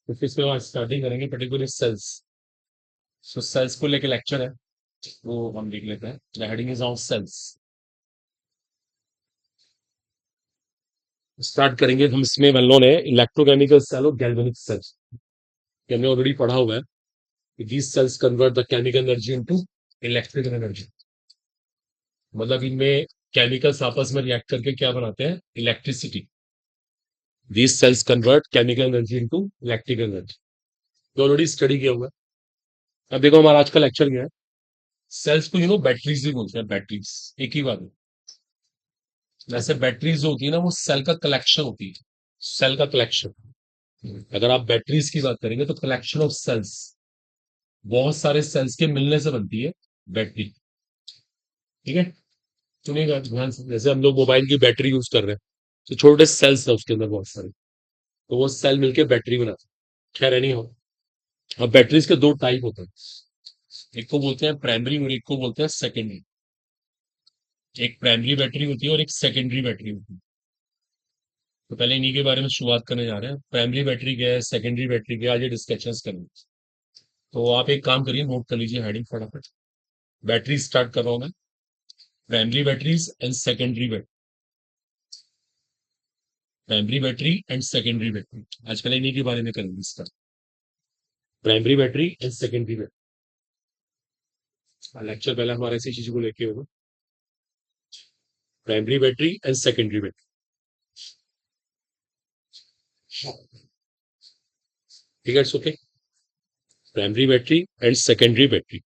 तो फिर इसमें हम स्टार्टिंग करेंगे पर्टिकुलर सेल्स। सो सेल्स को लेके लेक्चर है, वो हम देख लेते हैं। The heading is on cells. Start करेंगे हम। इसमें वेल नोन है इलेक्ट्रोकेमिकल सेल और गैल्वेनिक सेल्स, कि हमने ऑलरेडी पढ़ा हुआ है कि these cells convert the chemical energy into electrical energy। मतलब इनमें केमिकल्स आपस में रिएक्ट करके क्या बनाते हैं? Electricity. these cells convert chemical energy into electrical energy। तो ऑलरेडी स्टडी किया हुआ है। अब देखो हमारा आज का लेक्चर क्या है। सेल्स को बैटरीज भी बोलते हैं, बैटरीज एक ही बात है। वैसे बैटरीज जो होती है ना, वो सेल का कलेक्शन होती है, सेल का कलेक्शन। अगर आप बैटरीज की बात करेंगे तो कलेक्शन ऑफ सेल्स, बहुत सारे सेल्स के मिलने से बनती है बैटरी। ठीक है, सुनिएगा ध्यान से। जैसे हम लोग मोबाइल की बैटरी यूज कर रहे हैं, तो छोटे सेल्स है उसके अंदर बहुत सारे, तो वो सेल मिलके बैटरी बनाते हैं। खैर नहीं हो। अब बैटरीज के दो टाइप होते हैं, एक को बोलते हैं प्राइमरी और एक को बोलते हैं सेकेंडरी। एक प्राइमरी बैटरी होती है और एक सेकेंडरी बैटरी होती है। तो पहले इन्हीं के बारे में शुरुआत करने जा रहे हैं। प्राइमरी बैटरी क्या है, सेकेंडरी बैटरी क्या है, आज ये डिस्कशन करेंगे। तो आप एक काम करिए, नोट कर लीजिए हेडिंग फटाफट। बैटरी स्टार्ट कर रहा हूं मैं। Primary batteries and secondary battery. Primary battery and secondary battery, आज पहले इन्हीं के बारे में करेंगे इसका। Primary battery and secondary battery lecture पहले हमारे इसी चीज को लेके होगा। Primary battery and secondary battery. ठीक है, it's okay. Primary battery and secondary battery.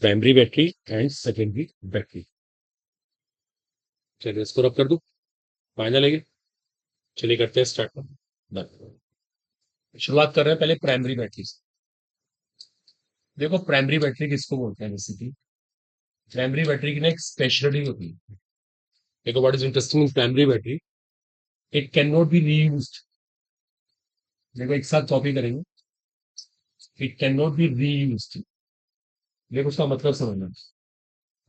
Primary battery and secondary battery. चलिए इसको रब कर दूं, फाइनल है ये। चलिए करते हैं स्टार्ट। डन। शुरुआत कर रहे हैं पहले प्राइमरी बैटरी से। देखो प्राइमरी बैटरी किसको बोलते हैं बेसिकली। प्राइमरी बैटरी की ना एक स्पेशलिटी होती है। देखो what is interesting in primary battery, it can not be reused. देखो एक साथ कॉपी करेंगे। It can not be reused. देखो उसका मतलब समझना।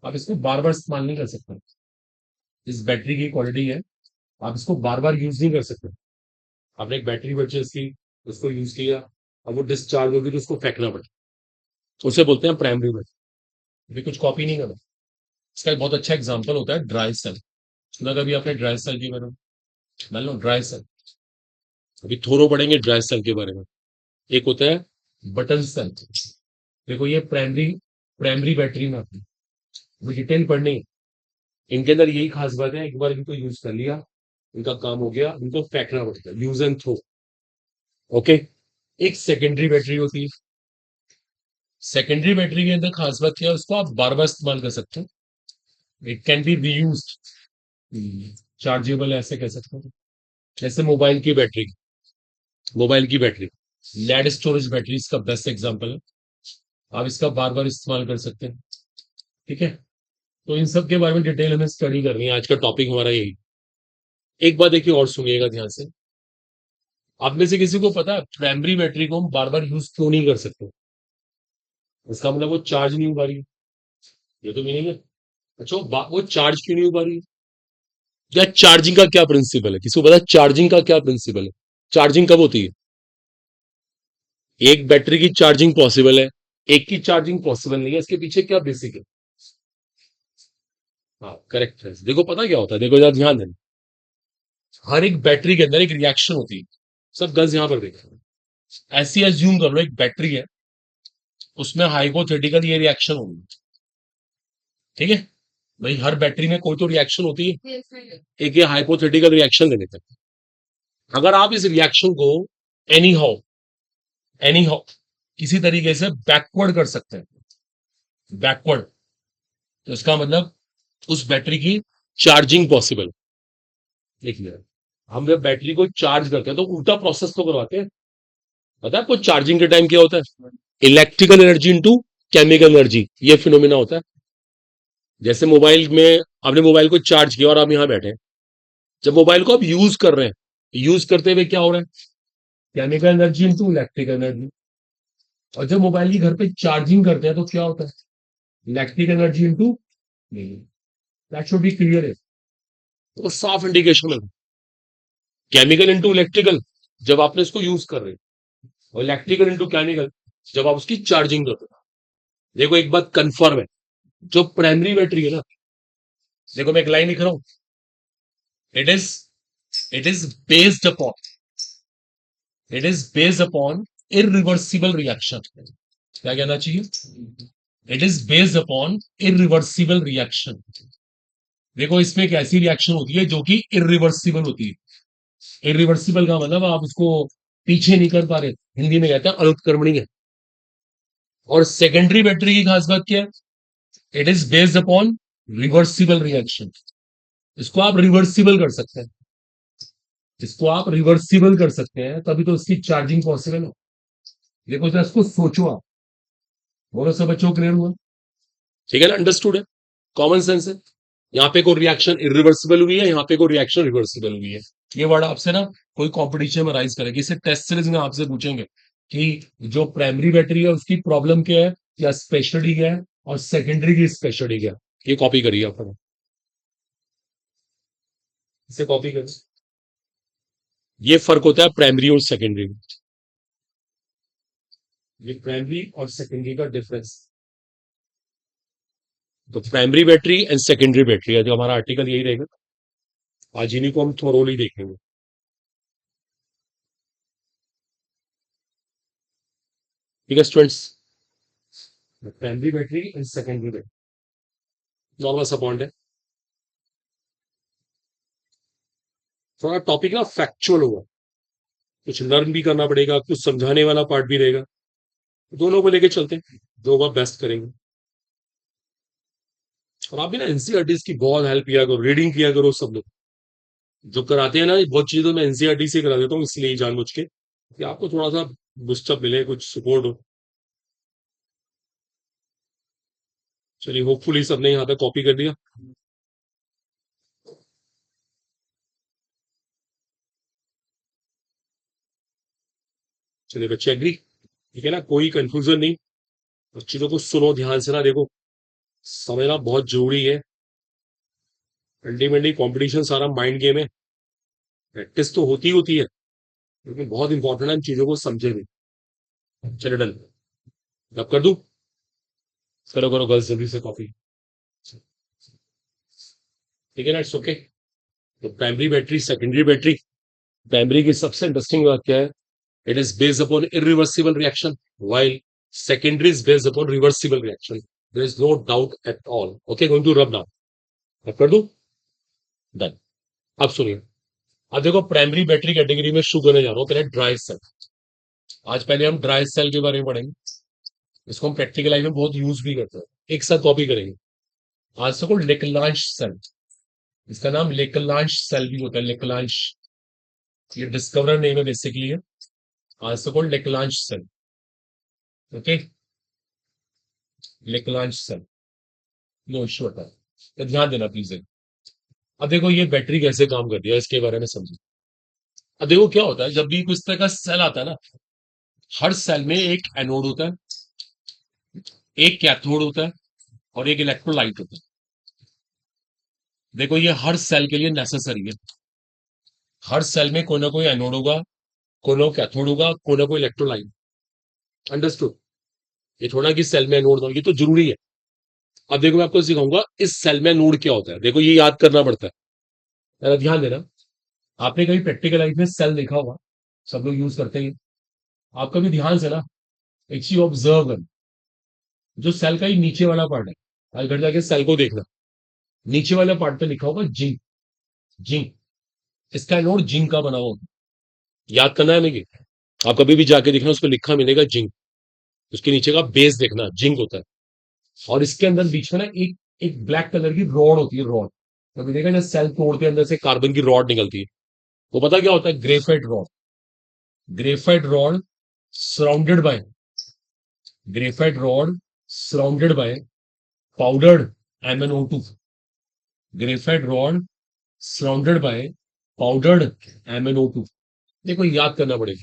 आप इसको बार बार इस्तेमाल नहीं कर सकते। इस बैटरी की क्वालिटी है, आप इसको बार बार यूज नहीं कर सकते। आपने एक बैटरी परचेज की, उसको यूज किया, अब वो डिस्चार्ज होगी तो उसको फेंकना पड़ता। उसे बोलते हैं प्राइमरी बैटरी। अभी कुछ कॉपी नहीं करना। इसका एक बहुत अच्छा एग्जांपल होता है ड्राई सेल। सुना कभी आपने ड्राई सेल के बारे में? मान लो ड्राई सेल, अभी थोड़ो पढ़ेंगे ड्राई सेल के बारे में। एक होता है बटन सेल। देखो ये प्राइमरी प्राइमरी बैटरी में आपने डिटेल पढ़नी है। इनके अंदर यही खास बात है, एक बार इनको यूज कर लिया, इनका काम हो गया, इनको फेंकना पड़ता है, यूज एंड थ्रो। ओके। एक सेकेंडरी बैटरी होती है। सेकेंडरी बैटरी के अंदर खास बात क्या है, उसको आप बार बार इस्तेमाल कर सकते हो। It can be reused, chargeable ऐसे कह सकते हो। जैसे मोबाइल की बैटरी, लेड स्टोरेज बैटरी इसका बेस्ट एग्जांपल है। आप इसका बार बार इस्तेमाल कर सकते हैं। ठीक है, तो इन सब के बारे में डिटेल हमें स्टडी करनी है। आज का टॉपिक हमारा यही। एक बात देखिए और सुनिएगा ध्यान से। आप में से किसी को पता है प्राइमरी बैटरी को हम बार बार यूज क्यों नहीं कर सकते? इसका मतलब वो चार्ज नहीं हो पा रही है, ये तो मीनिंग है। अच्छा वो चार्ज क्यों नहीं हो पा रही है? या चार्जिंग का क्या प्रिंसिपल है? किसी को पता है चार्जिंग का क्या प्रिंसिपल है? चार्जिंग कब होती है? एक बैटरी की चार्जिंग पॉसिबल है, एक की चार्जिंग पॉसिबल नहीं है। इसके पीछे क्या बेसिक है? हाँ करेक्ट है। देखो पता क्या होता है, देखो यार ध्यान देना। हर एक बैटरी के अंदर एक रिएक्शन होती है। सब गर्ल्स यहां पर देखो, ऐसी एज्यूम कर लो एक बैटरी है, उसमें हाइपोथेटिकल ये रिएक्शन होगी। ठीक है भाई, हर बैटरी में कोई तो रिएक्शन होती है। एक ये हाइपोथेटिकल रिएक्शन ले लेते हैं। अगर आप इस रिएक्शन को एनी हाउ किसी तरीके से बैकवर्ड कर सकते हैं, बैकवर्ड, तो इसका मतलब उस बैटरी की चार्जिंग पॉसिबल। देखिए हम जब बैटरी को चार्ज करते हैं तो उल्टा प्रोसेस तो करवाते हैं। पता है आपको चार्जिंग के टाइम क्या होता है? Electrical energy into chemical energy, ये फिनोमिना होता है। जैसे मोबाइल में आपने मोबाइल को चार्ज किया और आप यहां बैठे हैं। जब मोबाइल को आप यूज कर रहे हैं, यूज करते हुए क्या हो रहा है? Chemical energy into electrical energy. और जब मोबाइल की घर पे चार्जिंग करते हैं तो क्या होता है? Electric energy into, that should be clear है। तो साफ इंडिकेशन है केमिकल इनटू इलेक्ट्रिकल जब आपने इसको यूज कर रहे हो, और इलेक्ट्रिकल इनटू केमिकल जब आप उसकी चार्जिंग करते हो। देखो एक बात कंफर्म है, जो प्राइमरी बैटरी है ना, देखो मैं एक लाइन लिख रहा हूं, it is it is based upon it is based upon irreversible reaction. क्या कहना चाहिए? It is based upon irreversible reaction. देखो इसमें एक ऐसी रिएक्शन होती है जो कि इरिवर्सिबल होती है। इरिवर्सिबल का मतलब आप उसको पीछे नहीं कर पा रहे, हिंदी में कहते हैं अनुत्क्रमणीय है। और सेकेंडरी बैटरी की खास बात क्या है? It is based upon reversible reaction. इसको आप रिवर्सिबल कर सकते हैं, इसको आप रिवर्सिबल कर सकते हैं, तभी तो इसकी चार्जिंग पॉसिबल है। देखो जरा इसको सोचो आप। बोलो सब बच्चों क्लियर हुआ? ठीक है ना, अंडरस्टूड है, कॉमन सेंस है। यहाँ पे कोई रिएक्शन इरिवर्सिबल हुई है, यहाँ पे कोई रिएक्शन रिवर्सिबल हुई है। ये वर्ड आपसे ना कोई कंपटीशन में राइज करेगी, इसे टेस्ट सीरीज में आपसे पूछेंगे कि जो प्राइमरी बैटरी है उसकी प्रॉब्लम क्या है या स्पेशलिटी क्या है, और सेकेंडरी की स्पेशलिटी क्या है। ये कॉपी करिए आप, इसे कॉपी करिए। ये फर्क होता है प्राइमरी और सेकेंडरी में। ये प्राइमरी और सेकेंडरी का डिफरेंस। तो primary battery and secondary battery है, जो हमारा आर्टिकल यही रहेगा। आज इन्हीं को हम थोरोली देखेंगे। ठीक है students, primary battery and secondary battery normal सा पॉइंट है। थोड़ा टॉपिक ना फैक्चुअल होगा, कुछ लर्न भी करना पड़ेगा, कुछ समझाने वाला पार्ट भी रहेगा। दोनों को लेके चलते हैं, दो बार बेस्ट करेंगे। और आप भी ना एनसीईआरटी की बहुत हेल्प किया करो, रीडिंग किया करो। सब लोग जो कराते हैं ना, बहुत चीजें तो मैं एनसीईआरटी से करा देता हूँ, इसलिए जानबूझ के कि आपको थोड़ा सा बुस्टअप मिले, कुछ सपोर्ट हो। चलिए होपफुली सबने यहाँ पे कॉपी कर दिया। चलिए बच्चे एग्री, ठीक है ना, कोई कंफ्यूजन नहीं। उस चीजों को सुनो ध्यान से ना, देखो समझना बहुत जरूरी है। अल्टीमेटली कंपटीशन सारा माइंड गेम है, प्रैक्टिस तो होती है, लेकिन बहुत इंपॉर्टेंट है इन चीजों को समझे भी। चलो डन, अब कर दूं? करो करो गर्ल्स जल्दी से कॉपी। ठीक है ना, इट्स ओके। तो primary battery secondary battery, primary की सबसे इंटरेस्टिंग बात क्या है? It is based upon irreversible reaction, while secondary is based upon reversible reaction. There is no doubt at all. Okay, going to rub now. अब कर दूं? Done. अब सुनिए, अब देखो प्राइमरी बैटरी कैटेगरी में शुरू करने जा रहा हूं पहले ड्राई सेल। आज पहले हम ड्राई सेल के बारे में पढ़ेंगे, इसको हम प्रैक्टिकल लाइफ में बहुत यूज भी करते हैं। एक साथ कॉपी करेंगे। आज से को लेकलांश सेल, इसका नाम लेकलांश सेल भी होता है, लेकलांश। ये डिस्कवरर नेम है बेसिकली है। आज से को Leclanche cell. Okay, Leclanche cell, no issue होता है, तो ध्यान देना प्लीज। अब देखो ये बैटरी कैसे काम करती है इसके बारे में समझो। अब देखो क्या होता है, जब भी कुछ तरह का सेल आता है ना, हर सेल में एक एनोड होता है, एक कैथोड होता है, और एक इलेक्ट्रोलाइट होता है। देखो ये हर सेल के लिए नेसेसरी है। हर सेल में कोई ना कोई एनोड होगा, कोई ना कैथोड होगा, कोई ना कोई इलेक्ट्रोलाइट। अंडरस्टूड? ये थोड़ा कि सेल में एनोड होगा, ये तो जरूरी है। अब देखो मैं आपको सिखाऊंगा इस सेल में एनोड क्या होता है। देखो ये याद करना पड़ता है, जरा ध्यान देना। आपने कभी प्रैक्टिकल लाइफ में सेल देखा होगा, सब लोग यूज करते हैं। आप कभी ध्यान से ना एक चीज ऑब्जर्व कर, जो सेल का ही नीचे वाला पार्ट है, आज घर जाके सेल को देखना, नीचे वाले पार्ट पे लिखा होगा जिंक। जिंक, इसका नोट जिंक का बना हुआ, याद करना है मुझे। आप कभी भी जाके देखना, उस पर लिखा मिलेगा जिंक। उसके नीचे का बेस देखना, जिंक होता है। और इसके अंदर बीच में ना एक एक ब्लैक कलर की रॉड होती है, रॉड। कभी देखा जब सेल तोड़ के अंदर से कार्बन की रॉड निकलती है, वो पता क्या होता है? Graphite rod. Graphite rod surrounded by graphite rod surrounded by powdered MnO2। Graphite rod surrounded by powdered MnO2। देखो याद करना पड़ेगा,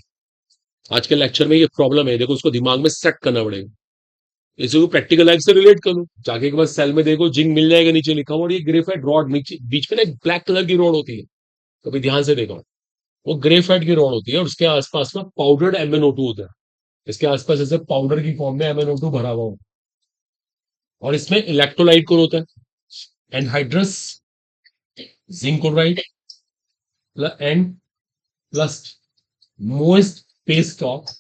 आज के लेक्चर में ये प्रॉब्लम है, देखो उसको दिमाग में सेट करना पड़ेगा। इसे को प्रैक्टिकल लाइफ से रिलेट करो, जाके के बाद सेल में देखो जिंक मिल जाएगा, नीचे लिखा हुआ, और ये ग्रेफाइट रॉड नीचे बीच में ना ब्लैक कलर की रॉड होती है, कभी ध्यान से देखो, वो ग्रेफाइट की रॉड होती है, और उसके आसपास में पाउडर्ड MnO2 होता है, इसके आसपास जैसे पाउडर की फॉर्म में MnO2 भरा हुआ हो, और इसमें इलेक्ट्रोलाइट कौन होता है, anhydrous zinc chloride and plus moist paste of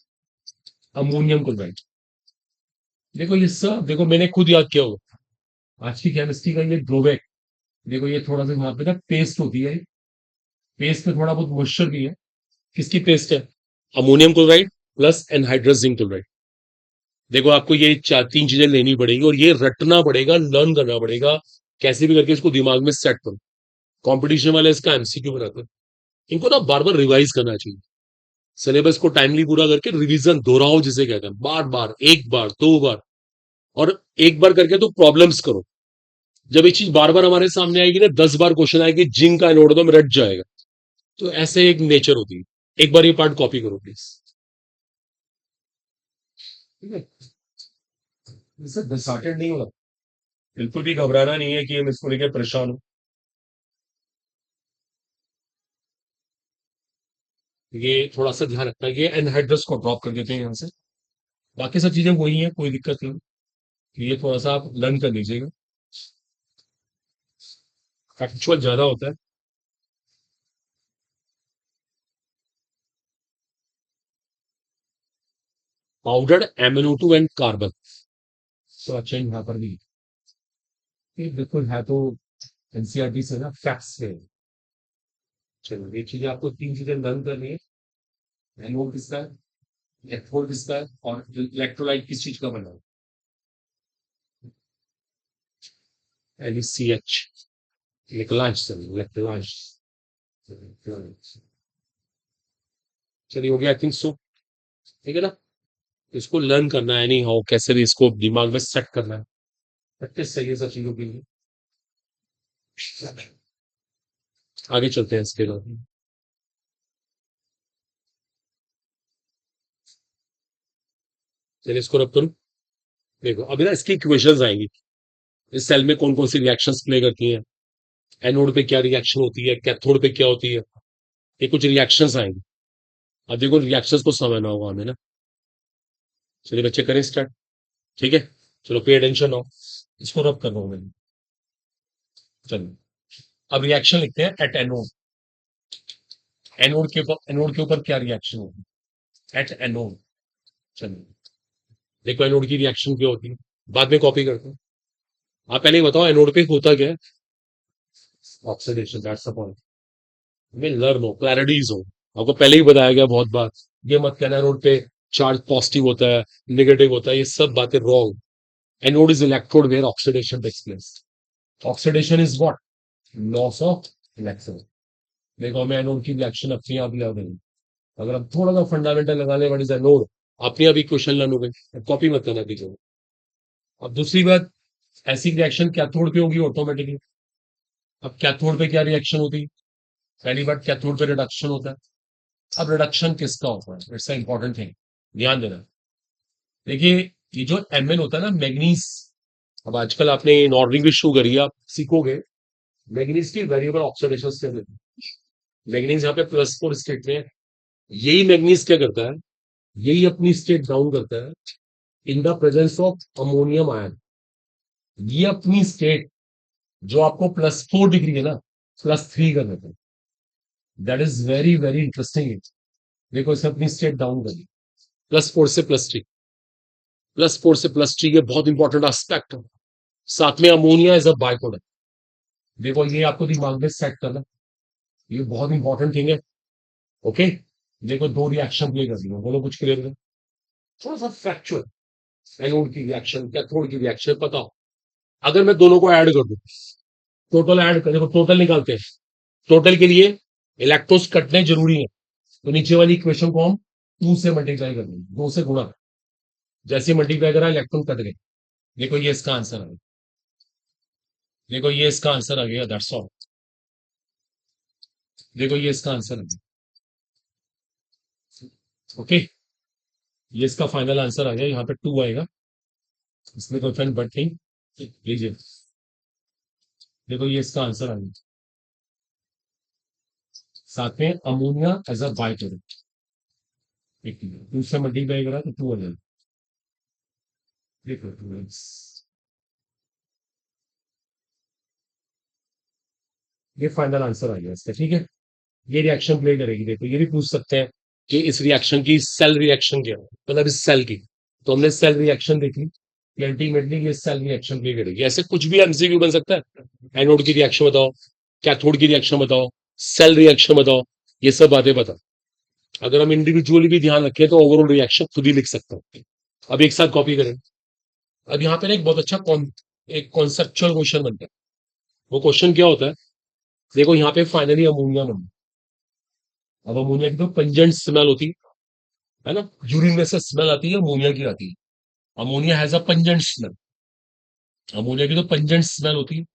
ammonium chloride. देखो ये सब, देखो मैंने खुद याद किया होगा, आज की केमिस्ट्री का ये ड्रॉबैक, देखो ये थोड़ा सा यहाँ पे ना पेस्ट होती है, पेस्ट में थोड़ा बहुत मॉइस्चर भी है, किसकी पेस्ट है, ammonium chloride plus anhydrous zinc chloride. देखो आपको ये चार तीन चीजें लेनी पड़ेगी, और ये रटना पड़ेगा, लर्न करना पड़ेगा, कैसे भी करके इसको दिमाग में सेट करो। कंपटीशन वाले इसका MCQ बनाते हैं, इनको ना बार बार रिवाइज करना चाहिए, सिलेबस को टाइमली पूरा करके रिवीजन दोहराओ जिसे कहते हैं, बार बार, एक बार, दो बार, और एक बार करके तो प्रॉब्लम्स करो। जब ये चीज बार बार हमारे सामने आएगी ना, 10 बार क्वेश्चन आएगी, जिंक का नोट दो में रट जाएगा। तो ऐसे एक नेचर होती है। एक बार ये पार्ट कॉपी करो प्लीज, ठीक है। इससे डिसऑर्डर नहीं होगा, बिल्कुल भी घबराना नहीं है कि हम इसको लेकर परेशान हो। ये थोड़ा सा ध्यान रखना है, ये एनहाइड्रस को ड्रॉप कर देते हैं यहाँ से, बाकी सब चीजें वही है, कोई दिक्कत नहीं। ये थोड़ा सा आप लर्न कर लीजिएगा, फैक्चुअल ज्यादा होता है। पाउडर्ड MnO2 एंड कार्बन, तो अच्छा यहाँ पर भी ये बिल्कुल है, तो एनसीईआरटी से ना फैक्ट्स है। चलो ये चीजें आपको तीन चीजें लर्न करनी है, एनोड किसका है, इलेक्ट्रोड किसका है, और इलेक्ट्रोलाइट किस चीज का बना है, LeCH, इलेक्ट्रोलाइट, इलेक्ट्रोलाइट। चलिए हो गया आई थिंक सो, ठीक है ना। इसको लर्न करना है, नहीं हो कैसे भी इसको दिमाग में सेट करना है, प्रैक्टिस चाहिए सब चीजों के लिए। आगे चलते हैं इसके बाद। चलिए इसको रब करूं, देखो अभी ना इसकी इक्वेशंस आएंगी, इस सेल में कौन कौन सी रिएक्शंस प्ले करती हैं, एनोड पे क्या रिएक्शन होती है, कैथोड पे क्या होती है, ये कुछ रिएक्शंस आएंगी। अब देखो रिएक्शंस को समझना होगा हमें ना। चलिए बच्चे करें स्टार्ट, ठीक है। चलो पे अटेंशन हो, इसको रब कर रहा हूं मैं। चलो अब रिएक्शन लिखते हैं एट एनोड, एनोड के ऊपर क्या रिएक्शन होगी एट एनोड। चलो देखो एनोड की रिएक्शन क्या होती है, बाद में कॉपी करते हैं। आप पहले ही बताओ एनोड पे होता क्या है, ऑक्सीडेशन, दैट्स द पॉइंट। में लर्न हो, क्लैरिटीज हो, आपको पहले ही बताया गया बहुत बार, ये मत कहना एनोड पे चार्ज पॉजिटिव होता है, नेगेटिव होता है, ये सब बातें wrong. Anode is electrode where oxidation takes place. Oxidation is what, loss of electron. देखो मैं एनोड की रिएक्शन अपनी आप लिया देंगे, अगर आप थोड़ा सा फंडामेंटल लगाने व्हाट इज एनोड, अपनी अभी क्वेश्चन लर्न हो गए, कॉपी मत करना कीजिए। अब दूसरी बात, ऐसी रिएक्शन कैथोड पे होगी ऑटोमेटिकली। अब कैथोड पे क्या रिएक्शन होती है, पहली बात कैथोड पे रिडक्शन होता है। अब रिडक्शन किसका होता है, इट्स इंपॉर्टेंट थिंग, ध्यान देना। देखिए ये जो Mn होता है ना, मैग्नीज, अब आजकल आपने नॉर्डिंग भी शुरू करी है, आप सीखोगे मैग्नीज की वेरिएबल ऑक्सीडेशन स्टेट। मैग्नीज यहाँ पे +4 स्टेट में है। यही मैग्नीज क्या करता है, यही अपनी स्टेट डाउन करता है in the presence of ammonium ion. ये अपनी स्टेट जो आपको +4 डिग्री है ना, +3 कर देता है। That is very very interesting. देखो इसे अपनी स्टेट डाउन करिए, +4 से +3, +4 से +3, ये बहुत इंपॉर्टेंट एस्पेक्ट है। साथ में ammonia is a by product, देखो ये आपको दिमाग में सेट करना, ये बहुत इंपॉर्टेंट थिंग है। ओके, देखो दो रिएक्शन प्ले कर रही हो, बोलो कुछ क्लियर है, थोड़ा सा फैक्चुअल। एनोड की रिएक्शन, कैथोड की रिएक्शन पता हो, अगर मैं दोनों को ऐड कर दूं, टोटल ऐड कर, देखो टोटल निकालते हैं, टोटल के लिए इलेक्ट्रॉन्स कटने जरूरी है, तो नीचे वाली इक्वेशन को हम 2 से मल्टीप्लाई कर देंगे, 2 से गुणा, जैसे मल्टीप्लाई करा इलेक्ट्रॉन कट गए। देखो ये इसका आंसर आ गया, देखो ये इसका आंसर आ गया, दैट्स ऑल। देखो ये इसका आंसर आ गया, ओके, ये इसका फाइनल आंसर आ गया, यहाँ पे 2 आएगा। इसमें कोई फ्रेंड बट नहीं, लीजिए, देखो ये इसका आंसर आ गया। साथ में ammonia as a by product, एक दूसरा मल्टीप्लाई करा तो 2 हो जाएगा। देखो ये फाइनल आंसर आ गया इसका, ठीक है। ये रिएक्शन प्ले करेगी, देखो ये भी पूछ सकते हैं कि इस रिएक्शन की सेल रिएक्शन क्या है, मतलब इस सेल की। तो हमने सेल रिएक्शन देखी कि अल्टीमेटली ये सेल रिएक्शन प्ले करेगी। ऐसे कुछ भी एमसीक्यू बन सकता है, एनोड की रिएक्शन बताओ, कैथोड की रिएक्शन बताओ, सेल रिएक्शन बताओ, ये सब बातें बताओ। अगर हम इंडिविजुअली भी ध्यान रखें तो ओवरऑल रिएक्शन खुद ही लिख सकता हूँ। अब एक साथ कॉपी करें। अब यहाँ पे ना एक बहुत अच्छा एक कॉन्सेप्चुअल क्वेश्चन बनता है। वो क्वेश्चन क्या होता है, देखो यहाँ पे फाइनली अमोनिया बन, अब अमोनिया की तो पंजेंट स्मेल होती है ना, यूरिन में से स्मेल आती है, अमोनिया की आती है। Ammonia has a pungent smell, ammonia की तो पंजेंट स्मेल होती है।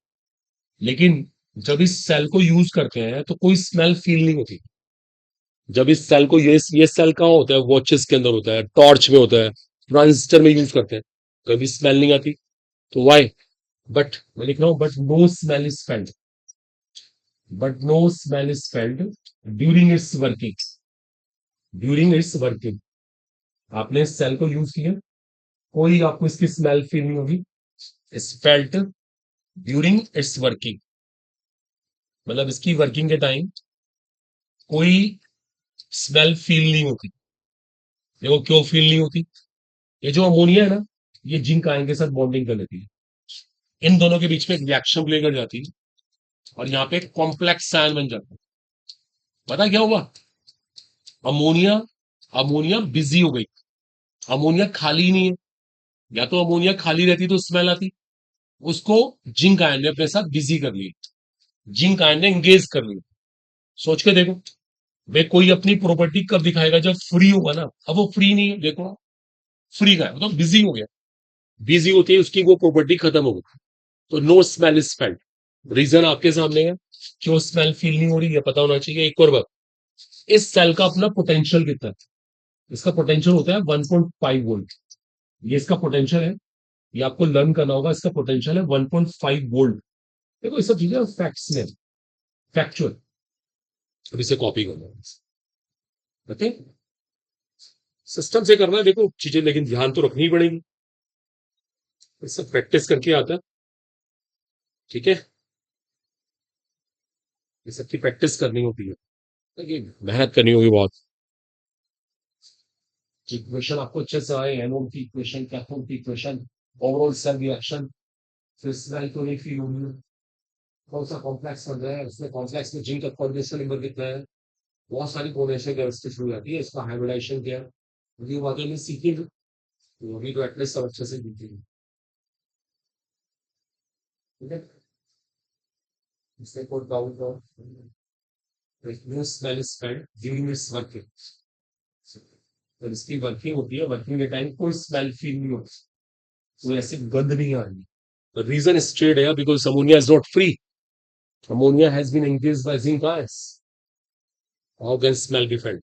लेकिन जब इस सेल को यूज करते हैं तो कोई स्मेल फील नहीं होती। जब इस सेल को ये सेल कहाँ होता है, वॉचेस के अंदर होता है, टॉर्च में होता है, ट्रांजिस्टर में यूज करते हैं, कभी स्मेल नहीं आती। तो वाई, बट मैं लिख रहा हूं but no smell is felt, but no smell is felt during its working, during its working. आपने इस सेल को यूज किया, कोई आपको इसकी स्मेल फील नहीं होगी, is felt during its working, मतलब इसकी वर्किंग के टाइम कोई स्मेल फील नहीं होती। देखो क्यों फील नहीं होती, ये जो अमोनिया है ना, ये जिंक आयन के साथ बॉन्डिंग कर लेती है, इन दोनों के बीच में एक रिएक्शन प्ले कर जाती है, और यहाँ पे कॉम्प्लेक्स आयन बन जाता है। पता क्या हुआ, अमोनिया अमोनिया बिजी हो गई, अमोनिया खाली नहीं है। या तो अमोनिया खाली रहती तो स्मेल आती, उसको जिंक आयन ने अपने साथ बिजी कर लिया, जिंक आयन ने एंगेज कर लिया। सोच के देखो, वे कोई अपनी प्रॉपर्टी कब दिखाएगा, जब फ्री होगा ना। अब वो फ्री नहीं है, देखो फ्री का है, मतलब बिजी हो गया, बिजी होती है उसकी वो प्रॉपर्टी खत्म हो गई। तो no smell is felt, reason आपके सामने है, क्यों स्मेल फील नहीं हो रही है पता होना चाहिए। एक और बात, इस सेल का अपना पोटेंशियल कितना है, इसका पोटेंशियल होता है 1.5 वोल्ट, ये इसका पोटेंशियल है, ये आपको लर्न करना होगा। इसका पोटेंशियल है 1.5 वोल्ट। देखो ये सब चीजें फैक्ट्स में, फैक्चुअल। अब इसे कॉपी करना है, ओके, सिस्टम से करना है देखो चीजें, लेकिन ध्यान तो रखनी ही पड़ेगी, ये सब प्रैक्टिस करके आता है, ठीक है। ये सब की प्रैक्टिस करनी होती है, देखिए मेहनत करनी होगी बहुत। इक्वेशन आपको अच्छे से आए, एनोड की इक्वेशन, कैथोड की इक्वेशन, ओवरऑल सेल रिएक्शन, फिर स्मेल तो नहीं फील होगी, कौन सा कॉम्प्लेक्स बन रहा है, उसमें कॉम्प्लेक्स में जिंक का कोऑर्डिनेशन नंबर कितना है, बहुत सारी कोऑर्डिनेशन केमिस्ट्री शुरू हो जाती है, इसका हाइब्रिडाइजेशन क्या है, ये बातें नहीं सीखेंगे तो अभी तो एटलीस्ट सब अच्छे से सीखेंगे, ठीक है। इसमें कोई डाउट हो, no smell is felt during its working, तो इसकी वर्किंग होती है, वर्किंग के टाइम कोई स्मेल फील नहीं होती, कोई ऐसी गंध नहीं आ रही। The reason is straight here because ammonia is not free. Ammonia has been engaged by zinc ions. How can smell be felt?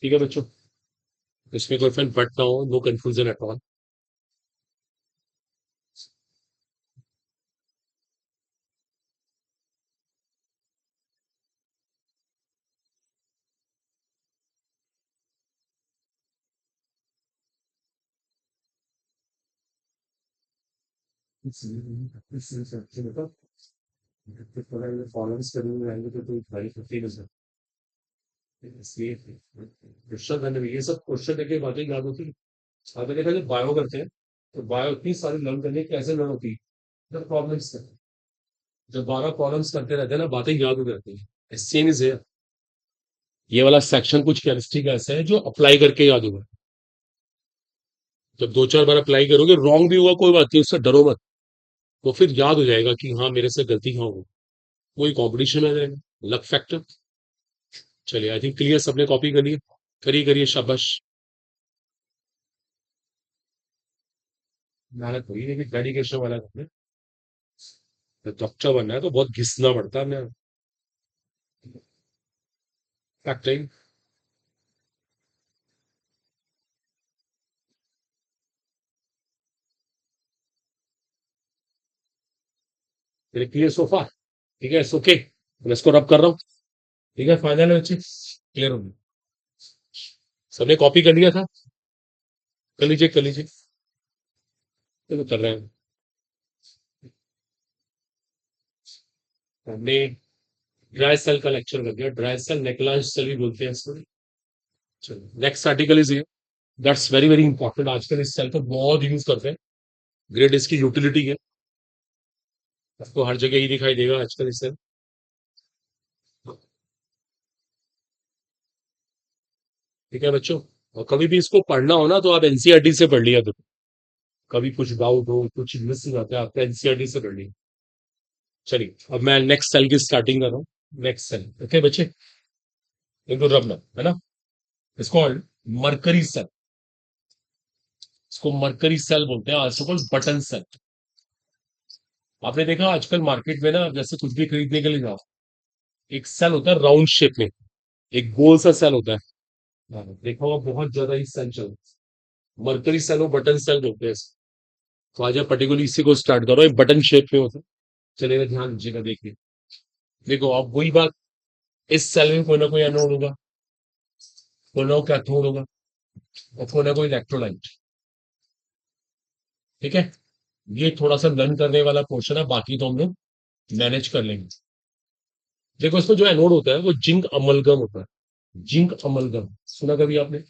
ठीक है बच्चों, इसमें कोई फ्रेंड बट ना हो, no confusion at all. Followers करेंगे रहेंगे तो भाई 50%, इसलिए क्वेश्चन करने में ये सब क्वेश्चन देखे बातें याद होती है। आपने देखा जब बायो करते हैं तो बायो इतनी सारी लर्न करने की कैसे लर्न होती है, जब प्रॉब्लम्स करते हैं, जब 12 प्रॉब्लम्स करते रहते हैं ना, बातें याद हो जाती है। सेम इज है, ये वाला सेक्शन कुछ केमिस्ट्री का ऐसा है जो अप्लाई करके याद होगा। जब 2-4 बार अप्लाई करोगे, रॉन्ग भी हुआ कोई बात नहीं, उससे डरो मत, तो फिर याद हो जाएगा कि हाँ मेरे से गलती कहाँ हो, कोई कॉम्पिटिशन में आ जाएगा, लक फैक्टर। चलिए आई थिंक क्लियर, सबने कॉपी कर लिया, करिए करिए, शाबाश। मेहनत हुई, लेकिन डेडिकेशन वाला करना है, डॉक्टर बनना है तो बहुत घिसना पड़ता है ना, फैक्टरिंग। क्लियर सोफा, ठीक है, इट्स ओके, मैं इसको रब कर रहा हूँ, ठीक है, फाइनल है बच्चे, क्लियर हो गया। सबने कॉपी कर लिया था, कर लीजिए कर लीजिए, ये तो कर रहे हैं हमने। ड्राई सेल का लेक्चर कर दिया, ड्राई सेल नेकलांज सेल भी बोलते हैं इसको। चलो नेक्स्ट आर्टिकल इज ये, दैट्स वेरी वेरी इंपॉर्टेंट, आजकल इस सेल को बहुत यूज करते हैं, ग्रेट इसकी यूटिलिटी है, आपको हर जगह ही दिखाई देगा आजकल इस सेल। ठीक है बच्चों, और कभी भी इसको पढ़ना हो ना तो आप एनसीईआरटी से पढ़ लिया करो, कभी कुछ डाउट हो कुछ मिस हो जाता है आपका एनसीईआरटी से पढ़ लिया। चलिए अब मैं नेक्स्ट सेल की स्टार्टिंग कर रहा हूँ, नेक्स्ट सेल, ओके बच्चे, इनको रबना है ना, इसको मरकरी सेल, इसको मरकरी सेल बोलते हैं, आल्सो कॉल्ड बटन सेल। आपने देखा आजकल मार्केट में ना, जैसे कुछ भी खरीदने के लिए जाओ, एक सेल होता है राउंड शेप में, एक गोल सा सेल होता है, हाँ, देखा होगा बहुत ज्यादा ही सेल चल, मरकरी सेल और बटन सेल बोलते हैं इसको। तो आज पर्टिकुलरली इसी को स्टार्ट करो, एक बटन शेप में होता है, चलिए ध्यान दीजिएगा, देखिए, देखो अब वही बात, इस सेल में कोई ना कोई एनोड होगा, कोई ना कोई कैथोड होगा, और कोई ना कोई इलेक्ट्रोलाइट, ठीक है, ये थोड़ा सा लर्न करने वाला पोर्शन है, बाकी तो हम लोग मैनेज कर लेंगे। देखो इसमें जो एनोड होता है वो जिंक अमलगम होता है, जिंक अमलगम सुना कभी आपने?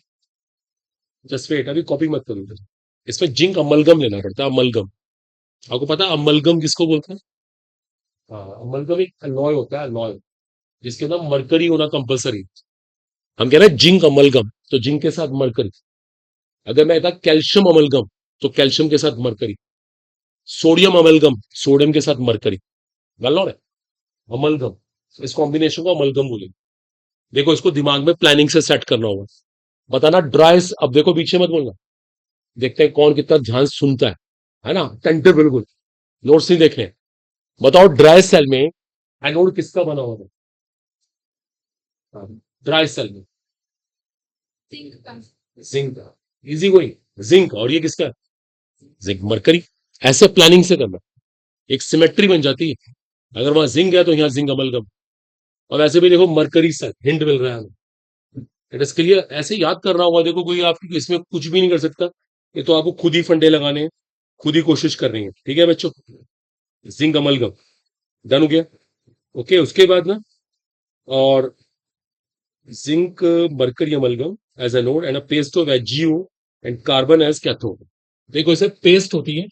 जस्ट वेट, अभी कॉपी मत करो, इसमें जिंक अमलगम लेना पड़ता है, अमलगम, आपको पता है अमलगम किसको बोलते हैं? हाँ, अमलगम एक अलॉय होता है, अलॉय जिसके अंदर मरकरी होना कंपलसरी, हम कह रहे हैं जिंक अमलगम, तो जिंक के साथ मरकरी, अगर मैं कहता कैल्शियम अमलगम, तो कैल्शियम के साथ मरकरी, सोडियम अमलगम, सोडियम के साथ मरकरी, गल है अमलगम, इस कॉम्बिनेशन को अमलगम बोलेंगे। देखो इसको दिमाग में प्लानिंग से सेट करना होगा, बताना ड्राई, अब देखो पीछे मत बोलना, देखते हैं कौन कितना ध्यान सुनता है ना, टेंटिव बिल्कुल, नोट्स नहीं देख रहे हैं। बताओ ड्राई सेल में एनोड किसका बना हुआ है, ड्राई सेल में जिंक का, इजी गोइंग, जिंक, और ये किसका, जिंक मरकरी, ऐसे प्लानिंग से करना, एक सिमेट्री बन जाती है, अगर वहां जिंक है तो यहाँ जिंक अमलगम, और ऐसे भी देखो मरकरी सेल, हिंट मिल रहा है हमें, इट इज क्लियर, ऐसे याद करना होगा, देखो कोई आपकी इसमें कुछ भी नहीं कर सकता, ये तो आपको खुद ही फंडे लगाने हैं, खुद ही कोशिश करनी है, ठीक है बच्चों, जिंक अमलगम, डन हो गया, ओके, उसके बाद ना, और zinc mercury amalgam as a node and a paste of HgO and carbon as cathode। देखो इसे पेस्ट होती है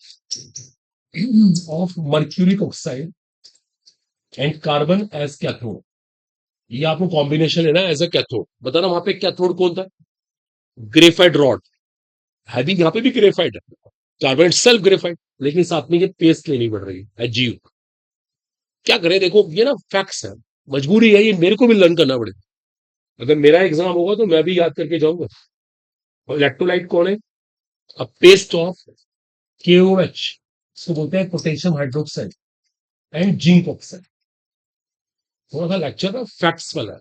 of mercuric oxide and carbon as cathode, ये आपको कॉम्बिनेशन लेना है एज अ कैथोड, बताना वहां पे कैथोड कौन था, ग्रेफाइट रॉड है, भी यहाँ पे भी ग्रेफाइट है, कार्बन सेल्फ ग्रेफाइट, लेकिन साथ में ये पेस्ट लेनी पड़ रही है HgO, क्या करें, देखो ये ना फैक्ट्स है, मजबूरी है, ये मेरे को भी लर्न करना पड़ेगा, अगर मेरा एग्जाम होगा तो मैं भी याद करके जाऊंगा। और इलेक्ट्रोलाइट कौन है, अ पेस्ट ऑफ KOH, इसको बोलते हैं potassium hydroxide and zinc oxide. थोड़ा सा लेक्चर ना फैक्ट्स वाला है,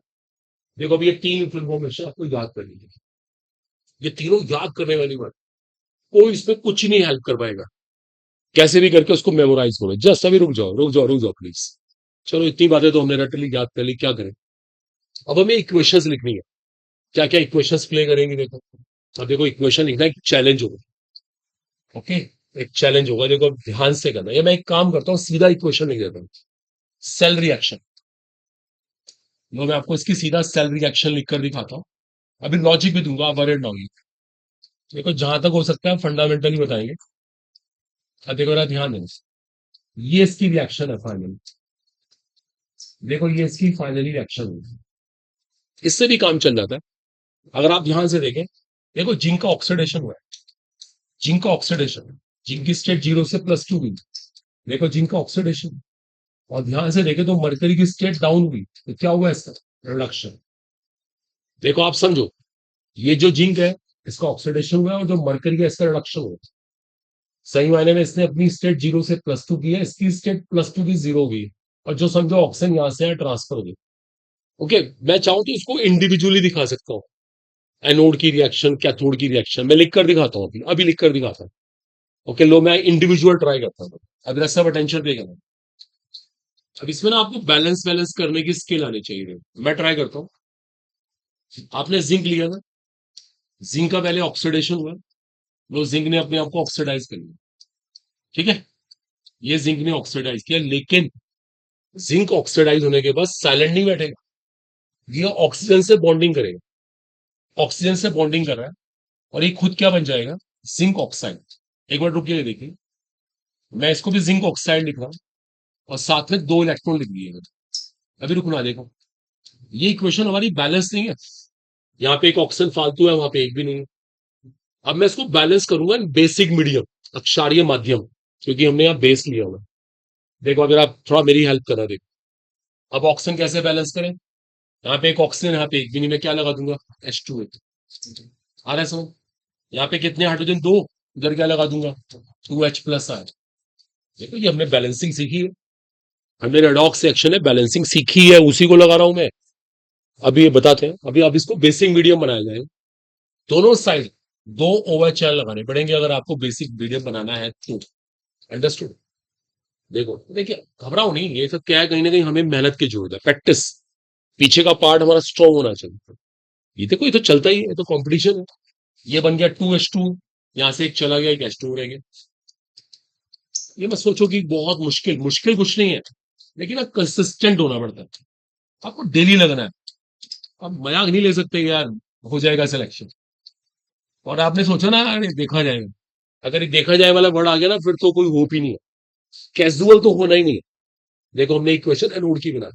देखो अभी ये तीन इंफॉर्मेशन आपको याद करनी है, ये तीनों याद करने वाली बात, कोई इसमें कुछ नहीं हेल्प कर पाएगा, कैसे भी करके उसको मेमोराइज करो, जस्ट अभी रुक जाओ रुक जाओ रुक जाओ प्लीज, चलो इतनी बातें तो हमने रट ली, याद कर ली, क्या करें, अब हमें इक्वेशंस लिखनी है, क्या क्या इक्वेशंस प्ले करेंगे, देखो अब देखो इक्वेशन लिखना एक चैलेंज होगा, ओके, एक चैलेंज होगा, देखो ध्यान से करना, या मैं एक काम करता हूँ सीधा इक्वेशन लिख देता हूँ, सेल रिएक्शन, तो मैं आपको इसकी सीधा सेल रिएक्शन लिखकर दिखाता हूँ, अभी लॉजिक भी दूंगा, आप वरीड ना होइए, देखो जहां तक हो सकता है फंडामेंटली बताएंगे, अब देखो जरा ध्यान देना, ये इसकी रिएक्शन है फाइनली, देखो ये इसकी फाइनली रिएक्शन होगी, इससे भी काम चल जाता है, अगर आप ध्यान से देखें, देखो जिंक का ऑक्सीडेशन हुआ है, जिंक का ऑक्सीडेशन, जिंक की स्टेट 0 से +2 हुई, देखो जिंक का ऑक्सीडेशन, और ध्यान से देखें तो मरकरी की स्टेट डाउन हुई, तो क्या हुआ इसका रिडक्शन, देखो आप समझो, ये जो जिंक है इसका ऑक्सीडेशन हुआ है, और जो मरकरी का इसका रिडक्शन हुआ, सही मायने में इसने अपनी स्टेट 0 से +2 की है, इसकी स्टेट +2 की 0 हुई, और जो समझो ऑक्सीजन यहां से ट्रांसफर हो गई, ओके, मैं चाहूं तो इसको इंडिविजुअली दिखा सकता हूँ, एनोड की रिएक्शन कैथोड की रिएक्शन मैं लिख कर दिखाता हूँ, अभी लिख कर दिखाता हूँ, ओके, लो मैं इंडिविजुअल ट्राई करता हूँ, अग्रेसिव अटेंशन पे करना, अब इसमें ना आपको बैलेंस बैलेंस करने की स्किल आनी चाहिए। मैं ट्राई करता हूँ। आपने जिंक लिया था, जिंक का पहले ऑक्सीडेशन हुआ, वो जिंक ने अपने आप को ऑक्सीडाइज कर लिया। ठीक है, ये जिंक ने ऑक्सीडाइज किया, लेकिन जिंक ऑक्सीडाइज होने के बाद साइलेंट नहीं बैठेगा, ये ऑक्सीजन से बॉन्डिंग करेगा। ऑक्सीजन से बॉन्डिंग कर रहा है, और ये खुद क्या बन जाएगा, जिंक ऑक्साइड। एक बार रुकिए, देखिए, मैं इसको भी जिंक ऑक्साइड लिख रहा हूं, और साथ में 2 इलेक्ट्रॉन लिख दिए हैं। अभी रुकना, देखो, ये इक्वेशन हमारी बैलेंस नहीं है। यहाँ पे एक ऑक्सीजन फालतू है, वहां पे एक भी नहीं है। अब मैं इसको बैलेंस करूंगा बेसिक मीडियम, अक्षारीय माध्यम, क्योंकि हमने यहाँ बेस लिया हुआ है। देखो, अगर आप थोड़ा मेरी हेल्प करना, देखो अब ऑक्सीजन कैसे बैलेंस करें। यहाँ पे एक ऑक्सीजन, यहाँ पे एक भी नहीं, मैं क्या लगा दूंगा, H2। आ रहा है समझ? यहाँ पे कितने हाइड्रोजन, 2, इधर क्या लगा दूंगा, 2H+ आया। देखो, ये हमने बैलेंसिंग सीखी है, हमने रेडॉक्स सेक्शन है, बैलेंसिंग सीखी है, उसी को लगा रहा हूं मैं। अभी ये बताते हैं, अभी आप इसको बेसिक मीडियम बनाया जाए। दोनों साइड 2 OH लगाने पड़ेंगे अगर आपको बेसिक मीडियम बनाना है तो। अंडरस्टूड? देखो, देखिए, घबराओ नहीं, ये सब क्या है, कहीं ना कहीं हमें मेहनत की जरूरत है, प्रैक्टिस। पीछे का पार्ट हमारा स्ट्रॉन्ग होना चाहिए। ये देखो, ये तो चलता ही है, ये तो कंपटीशन है। ये बन गया 2H2, यहां से एक चला गया, एक H2 रह गया। ये मत सोचो कि बहुत मुश्किल, मुश्किल कुछ नहीं है, लेकिन अब कंसिस्टेंट होना पड़ता है, आपको डेली लगना है। अब मजाक नहीं ले सकते कि यार हो जाएगा सिलेक्शन, और आपने सोचा ना अरे देखा जाएगा, अगर ये देखा जाए वाला वर्ड आ गया ना, फिर तो कोई होप ही नहीं है, कैजुअल तो होना ही नहीं है। देखो, हमने इक्वेशन एनोड की बना,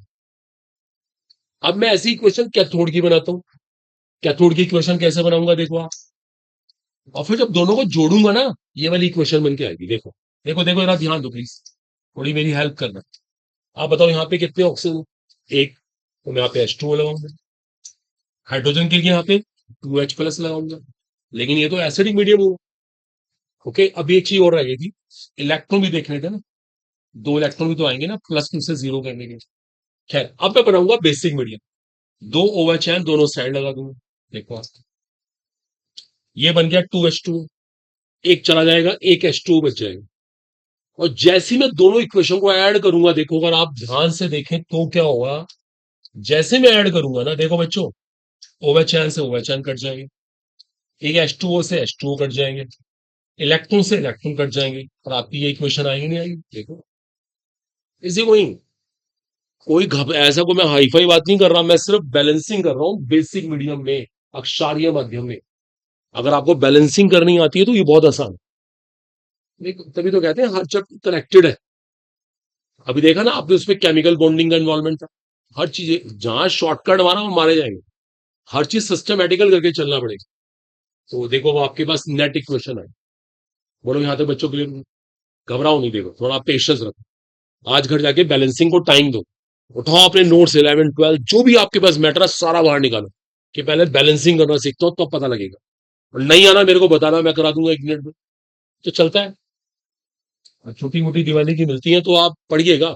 अब मैं ऐसी इक्वेशन कैथोड की बनाता हूँ। कैथोड की इक्वेशन कैसे बनाऊंगा, देखो आप, और फिर जब दोनों को जोड़ूंगा ना, ये वाली इक्वेशन बन के आएगी। देखो देखो देखो, जरा ध्यान दो प्लीज, थोड़ी मेरी हेल्प करना। आप बताओ, यहाँ पे कितने ऑक्सीजन, एक, तो मैं यहाँ पे H2 लगाऊंगा। हाइड्रोजन के लिए यहाँ पे 2H+ लगाऊंगा, लेकिन ये तो एसिडिक मीडियम हुआ। ओके, अभी एक चीज और रह गई थी, इलेक्ट्रॉन भी देखने थे ना, 2 इलेक्ट्रॉन भी तो आएंगे ना, +2 से 0 करने के। खैर, अब मैं बनाऊंगा बेसिक मीडियम, 2 OH दोनों साइड लगा दूंगा। देखो आप, ये बन गया 2H2, एक चला जाएगा, एक H2 बच जाएगा। और जैसे ही मैं दोनों इक्वेशन को ऐड करूंगा, देखो अगर आप ध्यान से देखें तो क्या होगा, जैसे मैं ऐड करूंगा ना, देखो बच्चों, OH से OH कट जाएंगे, एक H2O से H2O कट जाएंगे, इलेक्ट्रॉन से इलेक्ट्रॉन कट जाएंगे, और आपकी ये इक्वेशन आएगी नहीं आएगी। देखो, इजी गोइंग। कोई ऐसा कोई मैं हाईफाई बात नहीं कर रहा, मैं सिर्फ बैलेंसिंग कर रहा हूँ बेसिक मीडियम में, अक्षारीय माध्यम में। अगर आपको बैलेंसिंग करनी आती है तो ये बहुत आसान है। देखो, तभी तो कहते हैं हर चीज कनेक्टेड है। अभी देखा ना आपने, उसमें केमिकल बॉन्डिंग का इन्वॉल्वमेंट था। हर चीज जहां शॉर्टकट मारा वो मारे जाएंगे, हर चीज सिस्टमेटिकल करके चलना पड़ेगा। तो देखो, वो आपके पास नेट इक्वेशन है। बोलो यहाँ तक बच्चों के लिए, घबराओ नहीं, देखो थोड़ा पेशेंस रखो, आज घर जाके बैलेंसिंग को टाइम दो, उठाओ अपने नोट्स 11 12 जो भी आपके पास मैटर है सारा बाहर निकालो, कि पहले बैलेंसिंग करना सीखता हूँ तो पता लगेगा। और नहीं आना मेरे को बताना, मैं करा दूंगा 1 मिनट में, तो चलता है। छोटी मोटी दिवाली की मिलती है तो आप पढ़िएगा,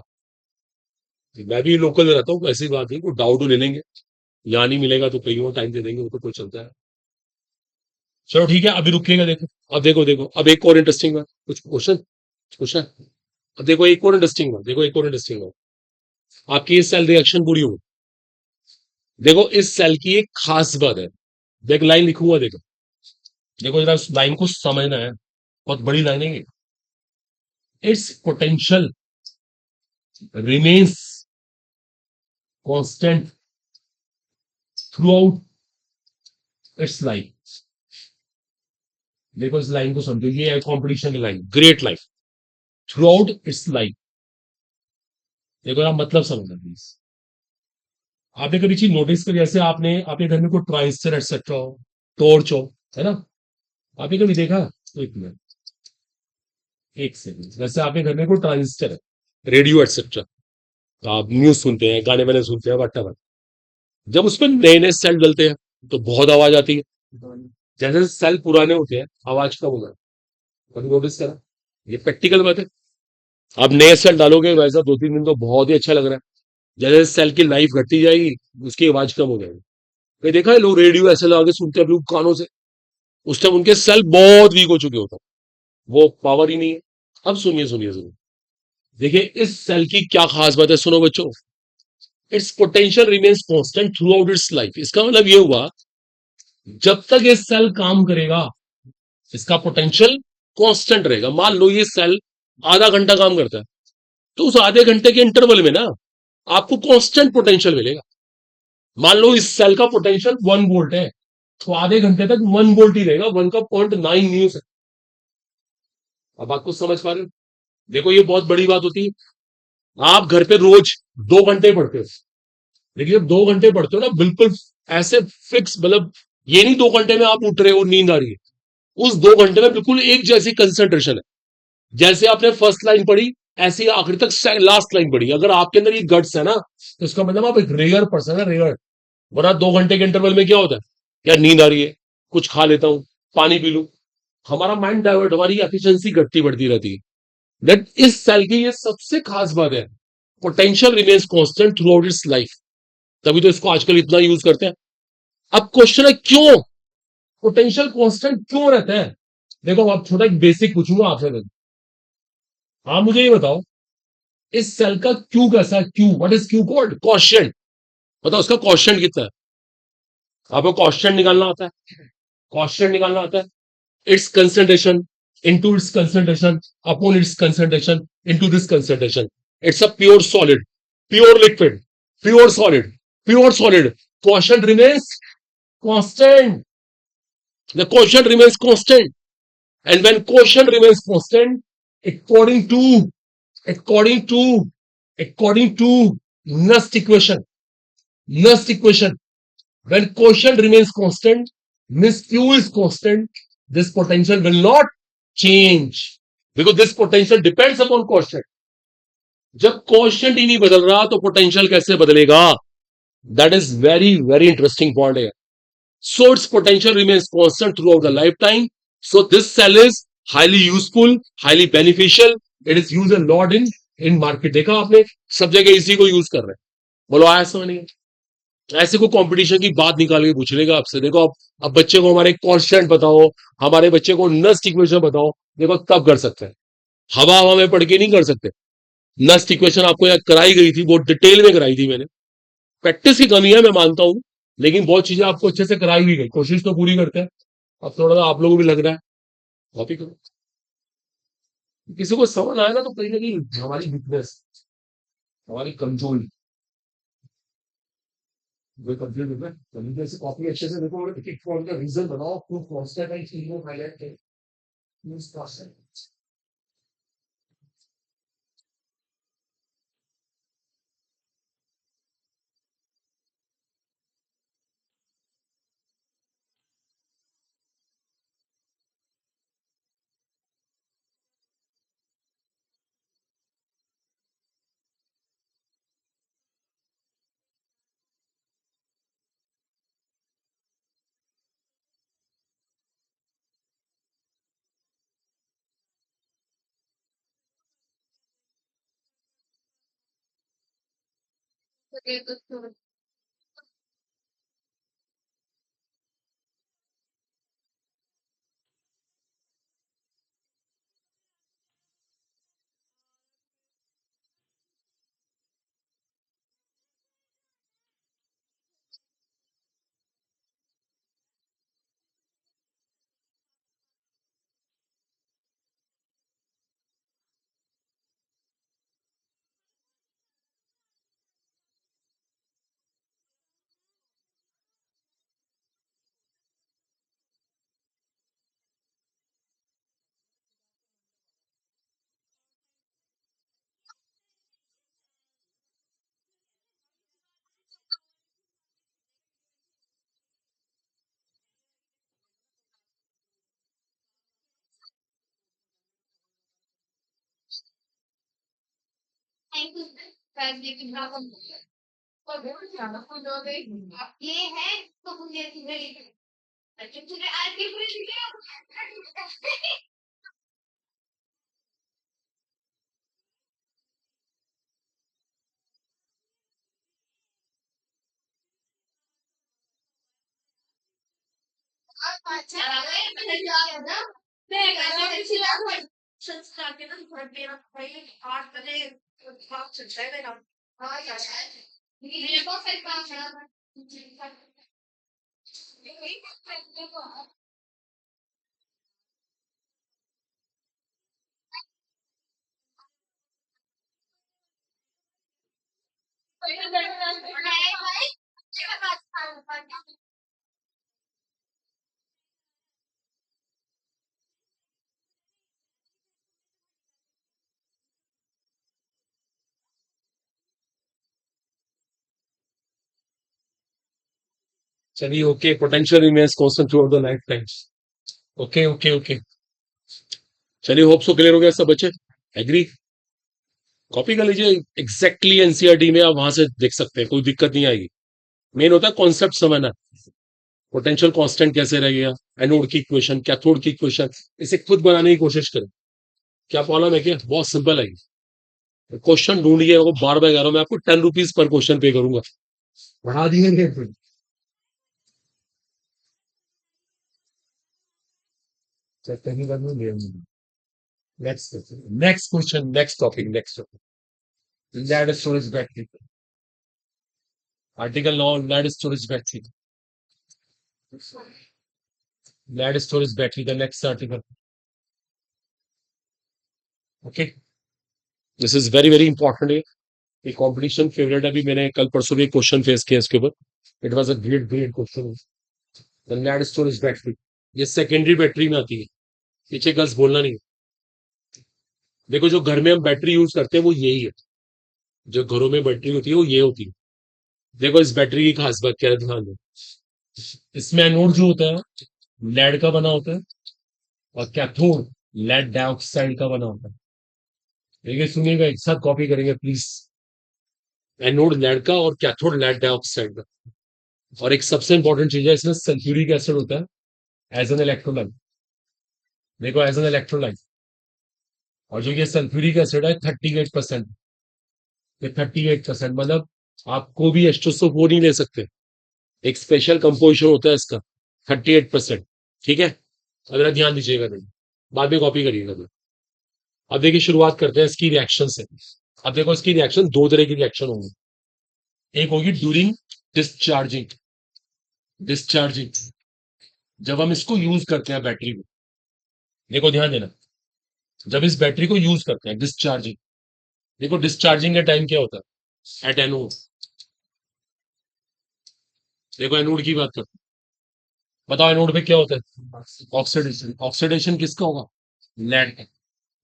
मैं भी लोकल में रहता हूँ, ऐसी बात नहीं, कोई डाउट ले लेंगे, यहाँ नहीं मिलेगा तो कहीं और टाइम दे देंगे, वो तो कोई चलता है। चलो ठीक है, अभी रुकिएगा, देखो अब, देखो देखो, अब एक और इंटरेस्टिंग बात, कुछ क्वेश्चन क्वेश्चन। अब देखो एक और इंटरेस्टिंग बात, देखो एक और इंटरेस्टिंग बात, आपकी ये सेल रिएक्शन पूरी हो, देखो इस सेल की एक खास बात है, देख लाइन लिखूंगा, देखो देखो जरा, उस लाइन को समझना है, बहुत बड़ी लाइन है ये। It's potential remains constant through out it's life. देखो इस लाइन को समझो, ये है कॉम्पिटिशन की line, great life, through out it's life. देखो आप मतलब समझना प्लीज। आपने कभी चीज नोटिस करी, जैसे आपने आपके घर में कोई ट्रांजिस्टर एक्सेट्रा हो, टॉर्च हो, है ना, आपने कभी देखा, एक मिनट, एक सेकंड, जैसे आपके घर में कोई ट्रांजिस्टर है, रेडियो एक्सेट्रा, आप न्यूज सुनते हैं, गाने वाने सुनते हैं, वट, जब उसमें नए नए सेल डलते हैं तो बहुत आवाज आती है, जैसे जैसे सेल पुराने होते हैं आवाज कम होगा। कभी नोटिस करा, ये प्रैक्टिकल बात है। आप नए सेल डालोगे वैसा 2 3 दिन तो बहुत ही अच्छा लग रहा है, जैसे जैसे सेल की लाइफ घटती जाएगी उसकी आवाज कम हो जाएगी। कहीं देखा है लोग रेडियो ऐसे लगा के सुनते हैं अपने कानों से, उस टाइम उनके सेल बहुत वीक हो चुके होते हैं, वो पावर ही नहीं है। अब सुनिए सुनिए सुनिए, देखिए इस सेल की क्या खास बात है, सुनो बच्चों। It's potential remains constant through out it's life. इसका मतलब ये हुआ, जब तक ये सेल काम करेगा इसका पोटेंशियल कांस्टेंट रहेगा। मान लो ये सेल आधा घंटा काम करता है, तो उस आधे घंटे के इंटरवल में ना आपको कांस्टेंट पोटेंशियल मिलेगा। मान लो इस सेल का पोटेंशियल 1 वोल्ट है, तो आधे घंटे तक 1 वोल्ट ही रहेगा, 1 का 0.9 न्यूज है। अब आपको समझ पा रहे हो? देखो ये बहुत बड़ी बात होती है। आप घर पे रोज 2 घंटे पढ़ते हो, लेकिन जब 2 घंटे पढ़ते हो ना, बिल्कुल ऐसे फिक्स, मतलब ये नहीं 2 घंटे में आप उठ रहे हो नींद आ रही है, उस 2 घंटे में बिल्कुल एक जैसी कंसंट्रेशन है। जैसे आपने फर्स्ट लाइन पढ़ी, ऐसी आखिरी तक लास्ट लाइन पढ़ी। अगर आपके अंदर ये गट्स है ना, तो इसका मतलब आप एक रेयर पर्सन है, रेयर। वरना 2 घंटे के इंटरवल में क्या होता है, यार नींद आ रही है, कुछ खा लेता हूं, पानी पी लूं, हमारा माइंड डाइवर्ट, हमारी एफिशिएंसी घटती बढ़ती रहती है। दैट इस सेल की ये सबसे खास बात है, potential remains constant through out it's life. तभी तो इसको आजकल इतना यूज करते हैं। अब क्वेश्चन है क्यों पोटेंशियल कांस्टेंट क्यों रहता है। देखो अब छोटा एक बेसिक पूछूंगा आपसे। आप मुझे ये बताओ, इस सेल का क्यू कैसा है, Q, what is Q called, question. बताओ उसका क्वेश्चन कितना है। आपको क्वेश्चन निकालना आता है, क्वेश्चन निकालना आता है। its concentration into its concentration upon its concentration into this concentration. It's a pure solid, pure liquid, pure solid, pure solid. Quotient remains constant. The quotient remains constant. And when quotient remains constant, according to, according to, according to Nast equation, Nast equation, when quotient remains constant, means Q is constant, this potential will not change because this potential depends upon quotient. जब quotient ही नहीं बदल रहा तो potential कैसे बदलेगा? That is very very interesting point here. So its potential remains constant throughout the lifetime. So this cell is highly useful, highly beneficial. It is used a lot in market. देखा आपने, सब जगह इसी को use कर रहे हैं। बोलो आया समझ नहीं? ऐसे को कंपटीशन की बात निकाल के पूछ लेगा आपसे। देखो अब बच्चे को हमारे कांस्टेंट बताओ, हमारे बच्चे को नस्ट इक्वेशन बताओ, देखो तब कर सकते हैं। हवा हवा में पढ़ के नहीं कर सकते। नस्ट इक्वेशन आपको याद कराई गई थी, बहुत डिटेल में कराई थी मैंने। प्रैक्टिस की कमी है मैं मानता हूं, लेकिन बहुत चीजें आपको अच्छे से कराई भी गई, कोशिश तो पूरी करते हैं। अब थोड़ा सा आप लोगों को भी लग रहा है कॉपी करो। किसी को समझ आए ना, तो कहीं ना कहीं हमारी वीकनेस, हमारी कमजोरी, वो कंप्लीट होगा। तो जैसे कॉपी अच्छे से देखो और एक फॉर्म का रीजन बनाओ, प्रूफ कांस्टेंट है, चीज को हाईलाइट करो, यूज कांस्टेंट। चलिए okay, potential remains constant through out the life time. Okay okay okay, चलिए होप सो क्लियर हो गया सब बच्चे, एग्री। कॉपी कर लीजिए एग्जैक्टली एनसीईआरटी में, आप वहां से देख सकते हैं, कोई दिक्कत नहीं आएगी। मेन होता है कॉन्सेप्ट समझना, पोटेंशियल कांस्टेंट कैसे रहेगा, एनोड की इक्वेशन, कैथोड की इक्वेशन, इसे खुद बनाने की कोशिश करें। क्या प्रॉब्लम है, क्या बहुत सिंपल है। क्वेश्चन ढूंढिए, वो बार बार कह रहा हूं, मैं आपको 10 रुपीज पर क्वेश्चन पे करूंगा, बढ़ा दिए। Next next question, next topic, next topic, lead storage battery, article 9, lead storage battery, lead storage battery का next article. Okay, this is very very important. ये कॉम्पिटिशन फेवरेट, अभी मैंने कल परसों भी क्वेश्चन फेस किया इसके ऊपर, it was a great great question. The lead storage battery, ये सेकेंडरी बैटरी में आती है, पीछे गर्ल्स बोलना नहीं। देखो जो घर में हम बैटरी यूज करते हैं वो यही है, जो घरों में बैटरी होती है वो ये होती है। देखो इस बैटरी की खास बात क्या है, ध्यान दो, इसमें एनोड जो होता है लेड का बना होता है, और कैथोड लेड डाइऑक्साइड का बना होता है। देखिए सुनिएगा, एक साथ कॉपी करेंगे प्लीज। एनोड लेड का और कैथोड लेड डाइऑक्साइड का। और एक सबसे इंपॉर्टेंट चीज है, इसमें सल्फ्यूरिक एसिड होता है एज एन इलेक्ट्रोलाइट। देखो एज एन इलेक्ट्रोलाइट, और जो ये सल्फ्यूरिक एसिड है 38%, ये 38% मतलब आपको भी H2SO4 नहीं ले सकते, एक स्पेशल कंपोजिशन होता है इसका, 38%। ठीक है, अगर ध्यान दीजिएगा, नहीं बाद में कॉपी करिएगा। अब देखिए शुरुआत करते हैं इसकी रिएक्शन से। अब देखो इसकी रिएक्शन, दो तरह की रिएक्शन होंगी, एक होगी ड्यूरिंग डिस्चार्जिंग, डिस्चार्जिंग जब हम इसको यूज करते हैं बैटरी को। देखो ध्यान देना, जब इस बैटरी को यूज करते हैं डिस्चार्जिंग, देखो डिस्चार्जिंग का टाइम क्या होता है एट एनोड। देखो एनोड की बात करते हैं, बताओ एनोड पे क्या होता है, ऑक्सीडेशन। ऑक्सीडेशन किसका होगा, लेड का।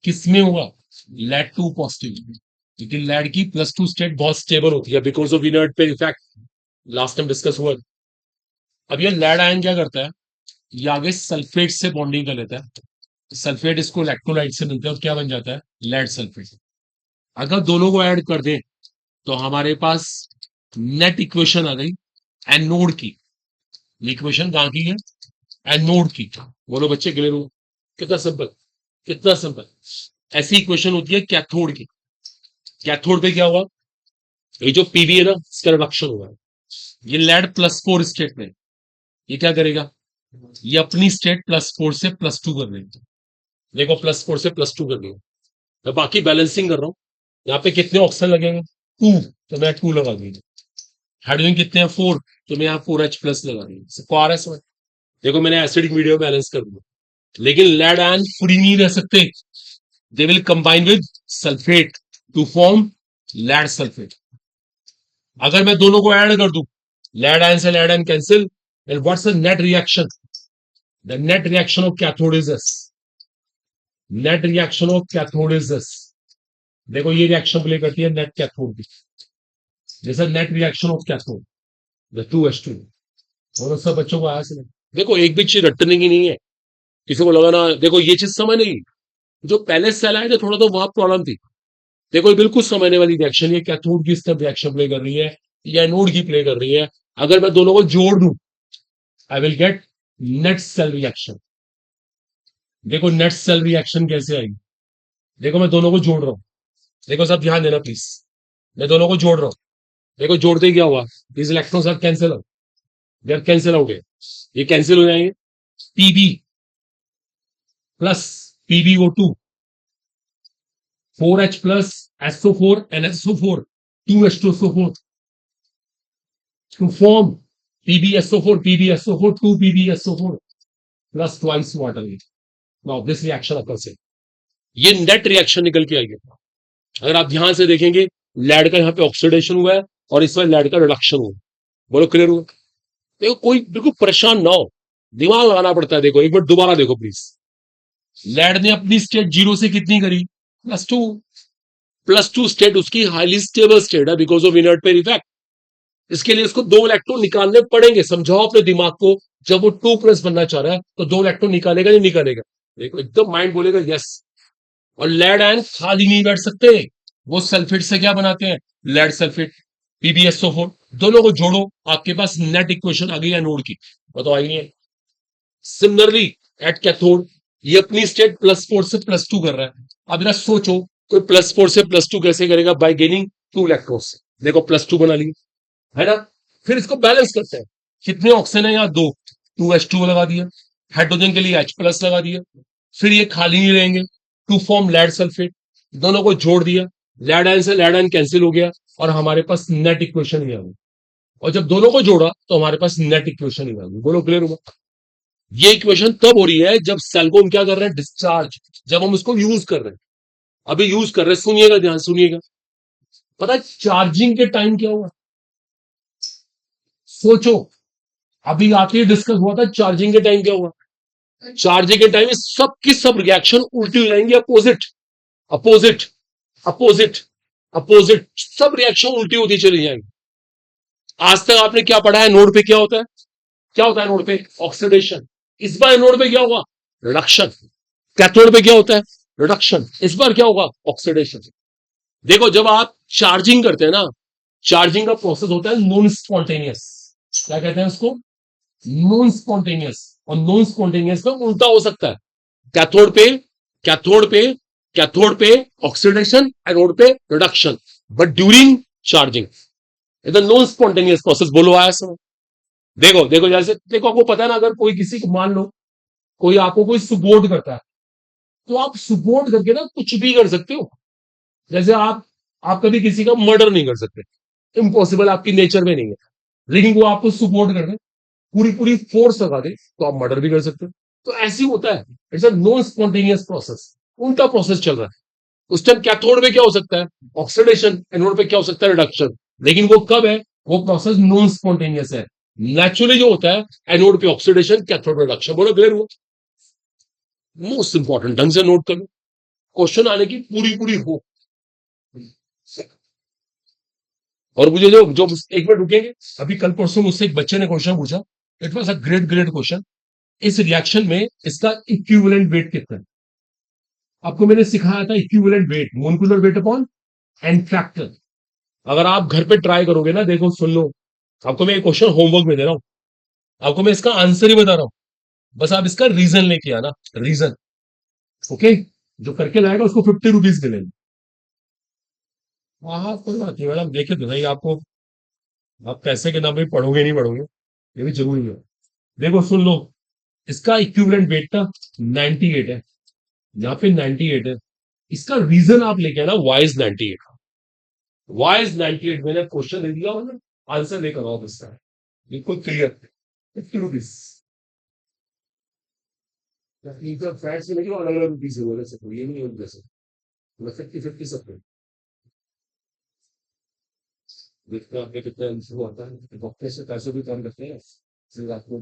किस में होगा, लेड टू पॉजिटिव, क्योंकि लेड की +2 स्टेट बहुत स्टेबल होती है बिकॉज ऑफ इनर्ट पे इफेक्ट, लास्ट टाइम डिस्कस हुआ। अब ये लेड आयन क्या करता है, ये आगे सल्फेट से बॉन्डिंग कर लेता है, सल्फेट इसको इलेक्ट्रोलाइट से मिलता है और क्या बन जाता है, लेड सल्फेट। अगर दोनों को ऐड कर दें तो हमारे पास नेट इक्वेशन आ गई एनोड की। इक्वेशन कहां की है, एनोड की। बोलो बच्चे क्लियर हो, कितना सिंपल, कितना सिंपल। ऐसी इक्वेशन होती है कैथोड की। कैथोड पे क्या हुआ, ये जो पीबी है ना, इसका रिडक्शन हुआ है। ये लेड +4 स्टेट में, ये क्या करेगा, ये अपनी स्टेट +4 से +2 कर देगा। देखो +4 से +2 कर देगा, मैं बाकी बैलेंसिंग कर रहा हूँ। यहाँ पे कितने ऑक्सीजन लगेंगे, 2, तो मैं 2 लगा दूंगा। हाइड्रोजन कितने हैं, 4, तो मैं यहाँ 4H+ लगा दूंगा, सबको आ रहा है समझ। देखो मैंने एसिडिक मीडियम बैलेंस कर दिया, लेकिन लेड आयन फ्री नहीं रह सकते, they will combine with sulphate to form lead sulphate. अगर मैं दोनों को ऐड कर दूं, लेड आयन से lead ion cancel, and what's the net reaction, the net reaction of cathode is this, net reaction of cathode is this. देखो ये reaction play करती है नेट कैथोड की, जैसा net reaction of cathode, the 2H2। और सब बच्चों को आया से देखो एक भी चीज रटने की नहीं है, किसी को लगा ना, देखो ये चीज समझ नहीं, जो पहले सेल आए थे थोड़ा तो वहां प्रॉब्लम थी। देखो ये बिल्कुल समझने वाली रिएक्शन, ये कैथोड की इस तरफ रिएक्शन प्ले कर रही है, या एनोड की प्ले कर रही है। अगर मैं दोनों को जोड़ दूं, I will get net cell reaction. देखो नेट सेल रिएक्शन कैसे आएगी, देखो मैं दोनों को जोड़ रहा हूं, देखो सब ध्यान देना प्लीज, मैं दोनों को जोड़ रहा हूं। देखो जोड़ते ही क्या हुआ, इस इलेक्ट्रॉन सब कैंसिल हो, जब कैंसिल हो गए, ये कैंसिल हो जाएंगे, P B plus PbO2 4H plus SO4 and SO4, 2H2SO4 to form PbSO4, PbSO4, 2PbSO4 plus twice water. Now this reaction occurs. ये नेट रिएक्शन निकल के आएगी। अगर आप ध्यान से देखेंगे, लेड का यहाँ पे ऑक्सीडेशन हुआ है और इस बार लेड का रिडक्शन हुआ। बोलो क्लियर हुआ? देखो कोई बिल्कुल परेशान ना हो, दिमाग लगाना पड़ता है। देखो एक बार दोबारा देखो प्लीज। लेड ने अपनी स्टेट 0 से कितनी करी? +2। +2 स्टेट उसकी हाईली स्टेबल स्टेट है because of inert pair effect. इसके लिए उसको 2 इलेक्ट्रॉन निकालने पड़ेंगे। समझाओ अपने दिमाग को, जब वो 2+ बनना चाह रहा है तो 2 इलेक्ट्रॉन निकालेगा या निकालेगा? देखो एकदम माइंड बोलेगा यस। और लेड आयन खाली नहीं बैठ सकते, वो सल्फेट से क्या बनाते हैं? Lead sulphate, PbSO4। दोनों को जोड़ो, आपके पास नेट इक्वेशन आ गई एनोड की। बताओ आई नहीं है? सिमिलरली एट कैथोड, ये अपनी स्टेट +4 से +2 कर रहा है। अब जरा सोचो, कोई +4 से +2 कैसे करेगा? Bye gaining 2 electrons. देखो +2 बना ली, है ना? फिर इसको बैलेंस करते हैं। कितने ऑक्सीजन है यहाँ? 2। 2H2 लगा दिया, हाइड्रोजन के लिए H+ लगा दिया। फिर ये खाली नहीं रहेंगे, टू फॉर्म लेड सल्फेट। दोनों को जोड़ दिया, लेड आयन से लेड आयन कैंसिल हो गया और हमारे पास नेट इक्वेशन ही आ गई। और जब दोनों को जोड़ा तो हमारे पास नेट इक्वेशन ही आ गई। बोलो क्लियर हुआ? ये इक्वेशन तब हो रही है जब सेल को हम क्या कर रहे हैं? डिस्चार्ज। जब हम उसको यूज कर रहे हैं, अभी यूज कर रहे हैं, सुनिएगा ध्यान सुनिएगा। पता है चार्जिंग के टाइम क्या हुआ? सोचो, अभी आके डिस्कस हुआ था चार्जिंग के टाइम क्या हुआ। चार्जिंग के टाइम सब की सब रिएक्शन उल्टी हो जाएंगी, अपोजिट अपोजिट अपोजिट अपोजिट। सब रिएक्शन उल्टी होती चली जाएंगी। आज तक आपने क्या पढ़ा है? नोड पे क्या होता है? क्या होता है नोड पे? ऑक्सीडेशन। इस बार नोड पे क्या होगा? रिडक्शन। कैथोड पे क्या होता है? रिडक्शन। इस बार क्या होगा? ऑक्सीडेशन। देखो जब आप चार्जिंग करते हैं ना, चार्जिंग का प्रोसेस होता है नॉन स्पॉन्टेनियस। क्या कहते हैं उसको? Non spontaneous. और नॉन स्पॉन्टेनियस में उल्टा हो सकता है। कैथोड पे कैथोड पे कैथोड पे ऑक्सीडेशन, एनोड पे reduction, but during charging it non spontaneous process. बोलो आया समझ? देखो देखो जैसे देखो, आपको पता है ना, अगर कोई किसी को मान लो कोई आपको कोई सपोर्ट करता है, तो आप सपोर्ट करके ना कुछ भी कर सकते हो। जैसे आप कभी किसी का मर्डर नहीं कर सकते, इम्पॉसिबल, आपकी नेचर में नहीं है। लेकिन वो आपको सपोर्ट कर दे, पूरी पूरी फोर्स लगा दे, तो आप मर्डर भी कर सकते हो। तो ऐसे ही होता है, it's a non spontaneous process. उनका प्रोसेस चल रहा है। उस टाइम कैथोड में क्या हो सकता है? ऑक्सीडेशन। एनोड पे क्या हो सकता है? रिडक्शन। लेकिन वो कब है? वो प्रोसेस नॉन स्पॉन्टेनियस है। नेचुरली जो होता है, एनोड पे ऑक्सीडेशन, कैथोड रिडक्शन। बोलो क्लियर हुआ? मोस्ट इंपॉर्टेंट, ढंग से नोट कर लो, क्वेश्चन आने की पूरी पूरी हो। और मुझे जो जो एक मिनट रुकेंगे, अभी कल परसों मुझसे एक बच्चे ने क्वेश्चन पूछा, it was a great great question. इस रिएक्शन में इसका इक्विवेलेंट वेट कितना है? आपको मैंने सिखाया था equivalent weight, molecular weight upon N factor. अगर आप घर पे ट्राई करोगे ना, देखो सुन लो, आपको मैं एक क्वेश्चन होमवर्क में दे रहा हूं, आपको मैं इसका आंसर ही बता रहा हूं, बस आप इसका रीजन लेके आना। Reason, okay? जो करके लाएगा उसको 50 रुपीज मिलेंगे। हाँ हाँ, कोई बात नहीं मैडम, देखे तो नहीं आपको, आप पैसे के नाम पे पढ़ोगे नहीं पढ़ोगे, ये भी जरूरी है। देखो सुन लो, इसका इक्विवेलेंट वेट ना 98 है, यहाँ पे 98 है। इसका रीजन आप लेके आना, वाई इज 98। वाई इज 98 मैंने क्वेश्चन दे दिया और आंसर लेकर आओ इसका, बिल्कुल क्लियर। 50 रुपीज। फैट से लेके अलग अलग रुपीज है, बोले सकते ये नहीं है जैसे 50-50 सब। देखते हैं आपके कितना इशू आता है, डॉक्टर से पैसे भी कम करते हैं, फिर आपको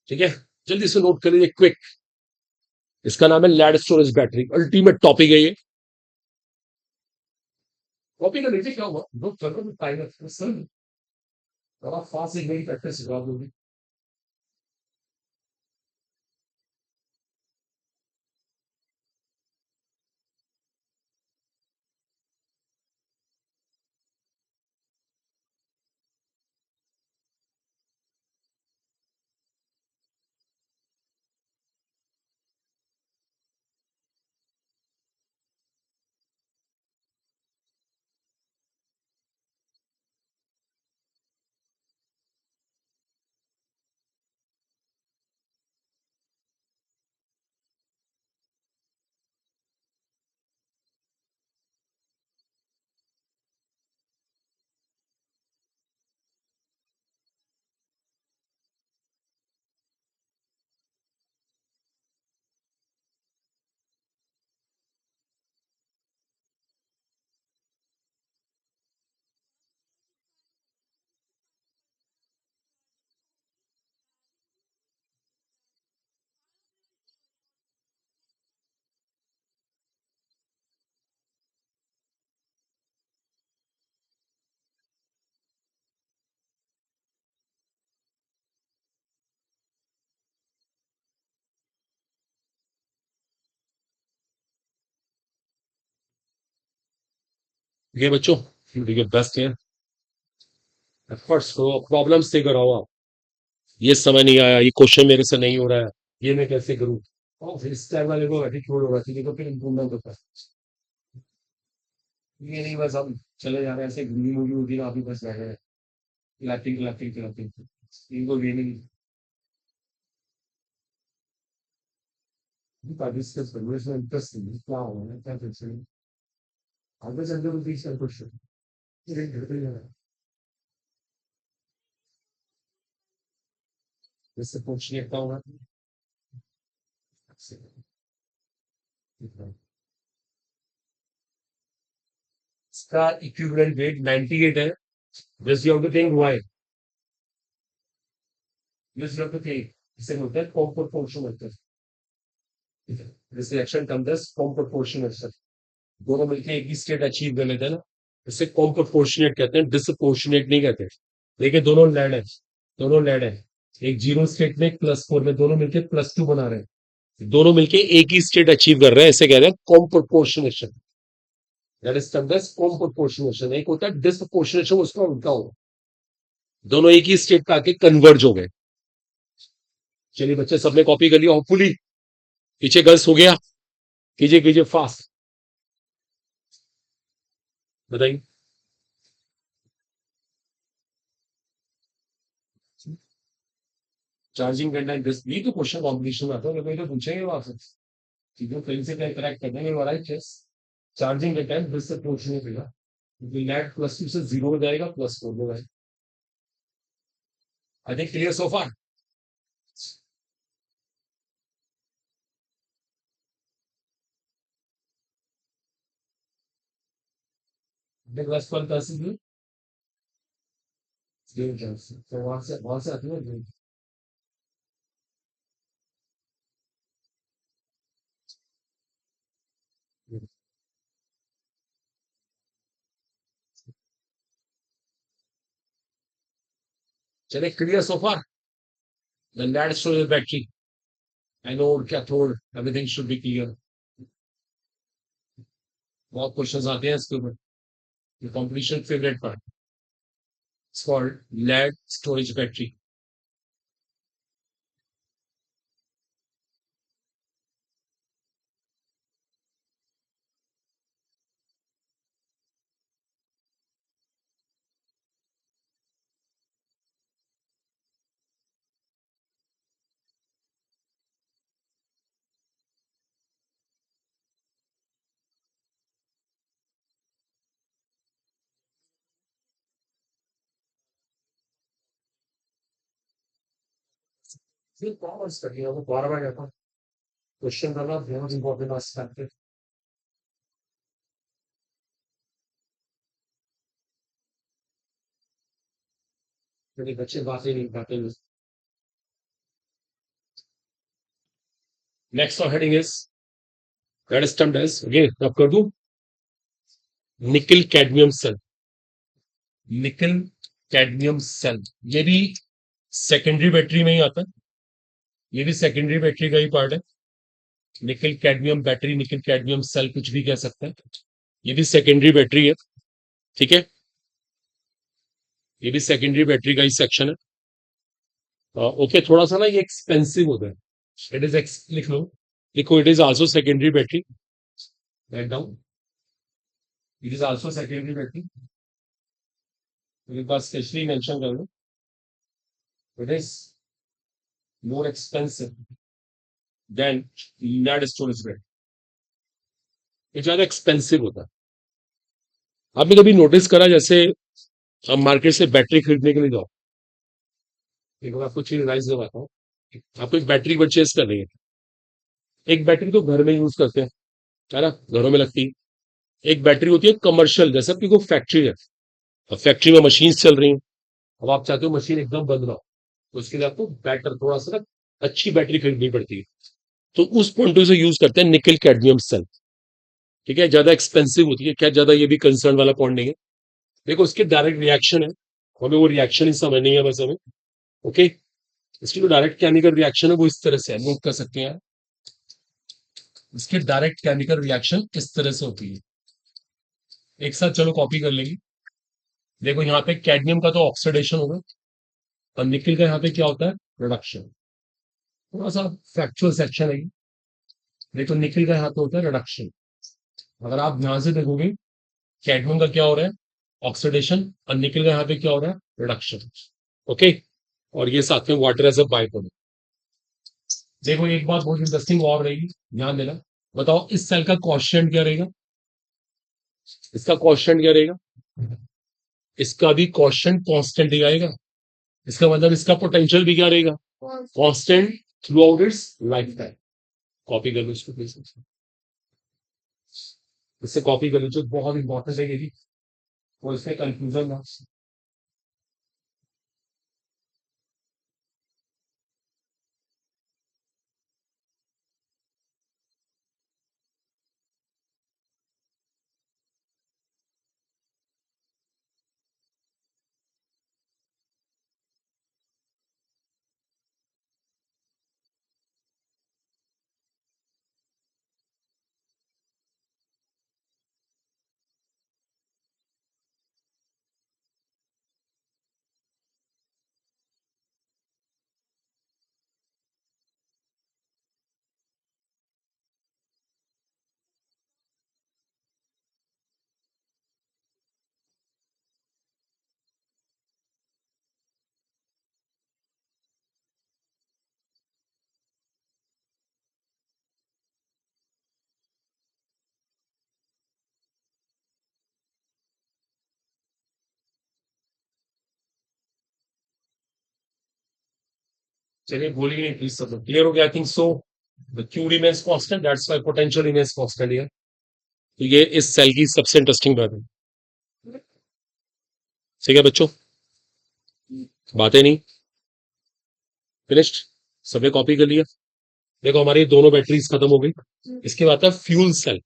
ठीक है। जल्दी से नोट कर लीजिए क्विक। इसका नाम है lead storage battery, ultimate topic है ये। कॉपी का नीचे क्या हुआ? नोट कर लो, टाइम सर, थोड़ा फास्ट एक नई प्रैक्टिस सिखा दूंगी। ये बच्चों, देखिए बेस्ट है। ऑफ कोर्स प्रॉब्लम से कराओ आप। ये समझ नहीं आया, ये क्वेश्चन मेरे से नहीं हो रहा है, ये मैं कैसे करूं। और फिर इस टाइम वाले को एटीट्यूड होगा, ठीक है, तो फिर इम्प्रूवमेंट होता है। ये नहीं बस हम चले जा रहे हैं ऐसे घूमी मूवी होगी ना, अभी बस बैठे हैं क्लैपिंग क्लैपिंग क्लैपिंग, इनको गेनिंग डिस्कस करो, इसमें इंटरेस्ट नहीं क्या हो रहा है, क्या टेंशन है। आगे चलते तो बीच का क्वेश्चन ये घर पे जाना, इससे पूछने का होगा। इसका इक्विवेलेंट वेट 98 है। This you have to think why, this you have to think, इसे बोलते हैं comproportional method. This reaction comes as comproportional method. दोनों मिलकर एक ही स्टेट अचीव कर लेते हैं ना, इसे कॉम्प्रोपोर्शनेट कहते हैं, डिसप्रोपोर्शनेट नहीं कहते। देखिए दोनों लेड है, दोनों लेड है, एक जीरो स्टेट में एक प्लस 4 में, दोनों मिलकर +2 बना रहे हैं, दोनों मिलके एक ही स्टेट अचीव कर रहे हैं, इसे कह रहे हैं comproportionation. That is termed as comproportionation. एक होता है डिसप्रोपोर्शनेशन, उसका उल्टा होगा, दोनों एक ही स्टेट पे आके कन्वर्ज हो गए। चलिए बच्चे, सबने कॉपी कर लिया होपफुली, पीछे गर्ल्स हो गया, कीजिए कीजिए फास्ट, बताइए। चार्जिंग करना दिस, ये तो क्वेश्चन कॉम्पिटिशन में आता है, कोई तो पूछेंगे वहां से चीजों कहीं से क्या करेक्ट करना है वाला चेस। चार्जिंग का टाइम दिस से पूछने पड़ेगा, क्योंकि नेट +2 से 0 हो जाएगा, +4 हो जाएगा। आई थिंक क्लियर सो फार। +1 तो वहां से आती है। चले clear so far, then that storage battery, anode, cathode, everything should be clear। बहुत क्वेश्चंस आते हैं इसके ऊपर, ये competition favourite part, it's called lead storage battery. फिर कॉमर्स करिए, वो बार बार कहता हूँ, क्वेश्चन करना बहुत इंपॉर्टेंट आस्पेक्ट है। मेरे बच्चे बातें नहीं पाते। Next heading is that is termed as, okay अब कर दूं, nickel cadmium cell. Nickel cadmium cell, ये भी सेकेंडरी बैटरी में ही आता है, ये भी सेकेंडरी बैटरी का ही पार्ट है। Nickel cadmium battery, nickel cadmium cell, कुछ भी कह सकते हैं, ये भी सेकेंडरी बैटरी है, ठीक है, ये भी सेकेंडरी बैटरी का ही सेक्शन है। ओके, थोड़ा सा ना ये एक्सपेंसिव होता है, इट इज लिख लो, लिखो, it is also secondary battery, write down, it is also secondary battery, एक बार स्पेशली मेंशन कर लो, it is more expensive than lead storage battery, ये ज्यादा एक्सपेंसिव होता है। आपने कभी नोटिस करा, जैसे आप मार्केट से बैटरी खरीदने के लिए जाओ, देखो आपको चीज राइस दिखाता हूँ, आपको एक बैटरी परचेज कर रही है, एक बैटरी तो घर में यूज करते हैं, है ना, घरों में लगती है, एक बैटरी होती है कमर्शियल, जैसे आपकी कोई फैक्ट्री है, अब फैक्ट्री में मशीन चल रही है, अब आप चाहते हो मशीन एकदम बंद ना हो, तो उसके लिए आपको बैटर थोड़ा सा ना अच्छी बैटरी खरीदनी पड़ती है, तो उस पॉइंट से यूज करते हैं निकल कैडमियम सेल, ठीक है, ज्यादा एक्सपेंसिव होती है, क्या ज्यादा ये भी कंसर्न वाला पॉइंट नहीं है। देखो उसके डायरेक्ट रिएक्शन है, हमें वो रिएक्शन ही समझ नहीं है बस हमें, ओके, इसकी जो डायरेक्ट केमिकल रिएक्शन है वो इस तरह से है, नोट कर सकते हैं, इसकी डायरेक्ट केमिकल रिएक्शन इस तरह से होती है, एक साथ चलो कॉपी कर लेंगे। देखो यहाँ पे कैडमियम का तो ऑक्सीडेशन होगा और निकल का यहाँ पे क्या होता है, रिडक्शन। थोड़ा सा फैक्चुअल सेक्शन है ये। देखो निकल का यहाँ पे होता है रिडक्शन। अगर आप ध्यान से देखोगे, कैडमियम का क्या हो रहा है, ऑक्सीडेशन, और निकल का यहाँ पे क्या हो रहा है, रिडक्शन। ओके। और ये साथ में water as a by product. देखो एक बात बहुत इंटरेस्टिंग और रहेगी, ध्यान देना। बताओ इस सेल का क्वेश्चन क्या रहेगा, इसका क्वेश्चन क्या रहेगा, इसका भी क्वेश्चन कांस्टेंट ही आएगा। इसका मतलब इसका पोटेंशियल भी क्या रहेगा, constant through out it's life time. Copy कर लो इसको प्लीज, इससे कॉपी कर लो, जो बहुत इंपॉर्टेंट है ये भी, वो इसमें कंफ्यूजन ना। चलिए बोलिए नहीं प्लीज, सब क्लियर हो गया I think so. The Q remains constant, that's why potential remains constant here. तो ये इस सेल की सबसे इंटरेस्टिंग बात है। ठीक है बच्चों, बातें नहीं, फिनिश्ड, सबने कॉपी कर लिया। देखो हमारी दोनों बैटरीज खत्म हो गई। इसके बाद है फ्यूल सेल।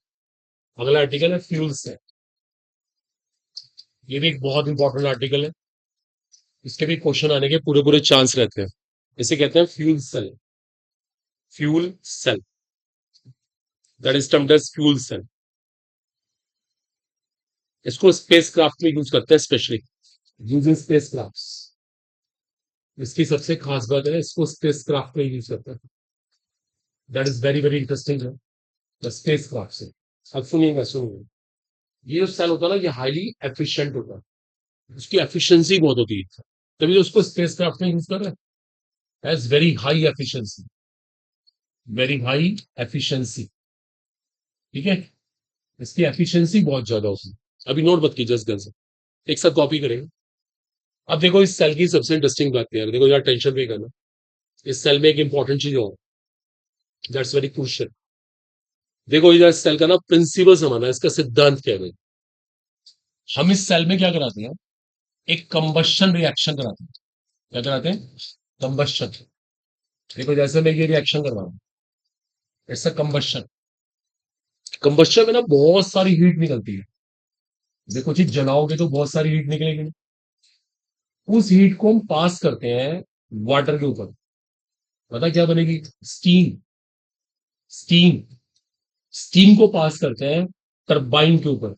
अगला आर्टिकल है फ्यूल सेल। ये भी एक बहुत इंपॉर्टेंट आर्टिकल है, इसके भी क्वेश्चन आने के पूरे पूरे चांस रहते हैं। इसे कहते हैं fuel cell. Fuel cell, that is termed as fuel cell. इसको स्पेस क्राफ्ट में यूज करते हैं, specially use in spacecraft. इसकी सबसे खास बात है, इसको स्पेस क्राफ्ट में यूज करते हैं। That is very very interesting है, द स्पेस क्राफ्ट से। अब सुनिएगा सुनिएगा, ये जो सेल होता है ना, ये हाईली एफिशिएंट होता है, उसकी एफिशिएंसी बहुत होती है, तभी तो उसको स्पेस क्राफ्ट में यूज कर रहे हैं। Has very high efficiency, very high efficiency. ठीक है, इसकी एफिशिएंसी बहुत ज्यादा होती है। अभी नोट मत कीजिए इस गन से, एक साथ कॉपी करेंगे। अब देखो इस सेल की सबसे इंटरेस्टिंग बात क्या है, देखो यार टेंशन भी करना। इस सेल में एक इंपॉर्टेंट चीज और, दैट्स वेरी क्रूशियल। देखो इधर सेल का ना प्रिंसिपल समझना है, इसका सिद्धांत क्या है। हम इस सेल में क्या कराते हैं, एक कंबशन रिएक्शन कराते हैं। क्या कराते हैं, कंबशन। देखो जैसे मैं ये रिएक्शन कर रहा हूं, इट्स अ कंबशन। कंबशन में ना बहुत सारी हीट निकलती है। देखो चीज जलाओगे तो बहुत सारी हीट निकलेगी। उस हीट को हम पास करते हैं वाटर के ऊपर। पता क्या बनेगी, स्टीम। स्टीम, स्टीम को पास करते हैं टरबाइन के ऊपर,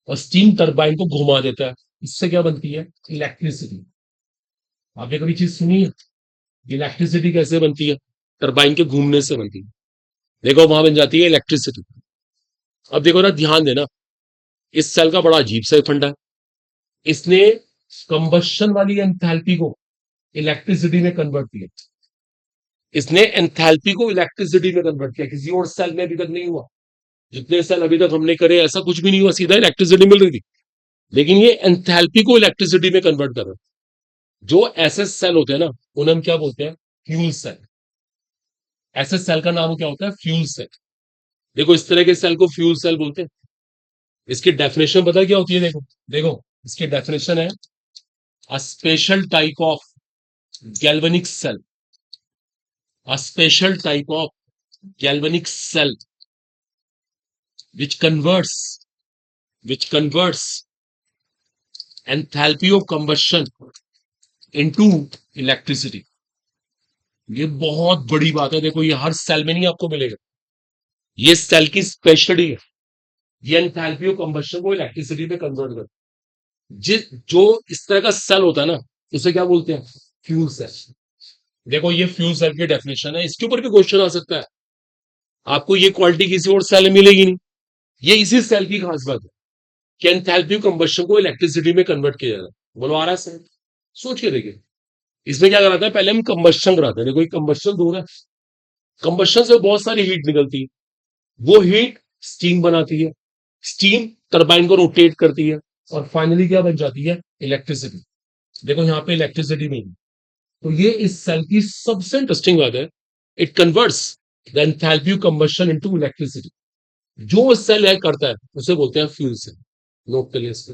और स्टीम टरबाइन को घुमा देता है। इससे क्या बनती है, इलेक्ट्रिसिटी। आपने कभी चीज सुनी है, इलेक्ट्रिसिटी कैसे बनती है, टरबाइन के घूमने से बनती है। देखो वहां बन जाती है इलेक्ट्रिसिटी। अब देखो ना, ध्यान देना, इस सेल का बड़ा अजीब सा फंडा है। इसने कंबशन वाली एंथैल्पी को इलेक्ट्रिसिटी में कन्वर्ट किया। इसने एंथैल्पी को इलेक्ट्रिसिटी में कन्वर्ट किया, किसी और सेल में अभी तक नहीं हुआ। जितने सेल अभी तक हमने करे ऐसा कुछ भी नहीं हुआ, सीधा इलेक्ट्रिसिटी मिल रही थी। लेकिन ये एंथैल्पी को इलेक्ट्रिसिटी में कन्वर्ट कर रहा है। जो ऐसे सेल होते हैं ना, उन्हें हम क्या बोलते हैं, फ्यूल सेल। ऐसे सेल का नाम क्या होता है, फ्यूल सेल। देखो इस तरह के सेल को फ्यूल सेल बोलते हैं। इसकी डेफिनेशन पता क्या होती है, देखो देखो, इसकी डेफिनेशन है, a special type of galvanic cell. A special type of galvanic cell which converts which converts enthalpy of combustion into electricity। ये बहुत बड़ी बात है, देखो ये हर सेल में नहीं आपको मिलेगा, ये सेल की स्पेशलिटी है। ये एंथैल्पी ऑफ कंबशन को इलेक्ट्रिसिटी में कन्वर्ट कर, जिस जो इस तरह का सेल होता है ना, उसे क्या बोलते हैं? Fuel cell. देखो ये फ्यूल सेल की डेफिनेशन है, इसके ऊपर भी क्वेश्चन आ सकता है। आपको ये क्वालिटी किसी और सेल में मिलेगी नहीं। ये इसी सेल की खास बात है कि एंथैल्पी ऑफ कंबशन को इलेक्ट्रिसिटी में कन्वर्ट किया जाता है। बोलो आ रहा है सर? सोच के देखिए। इसमें क्या कराता है, पहले हम कंबशन कराते हैं। देखो ये कंबशन हो रहा है, कंबशन से बहुत सारी हीट निकलती है, वो हीट स्टीम बनाती है, स्टीम टरबाइन को रोटेट करती है, और फाइनली क्या बन जाती है? इलेक्ट्रिसिटी। देखो यहाँ पे इलेक्ट्रिसिटी नहीं है। तो ये इस सेल की सबसे इंटरेस्टिंग बात है, it converts the enthalpy of combustion into electricity. जो सेल है करता है उसे बोलते हैं फ्यूल सेल। नोट करिए इसको।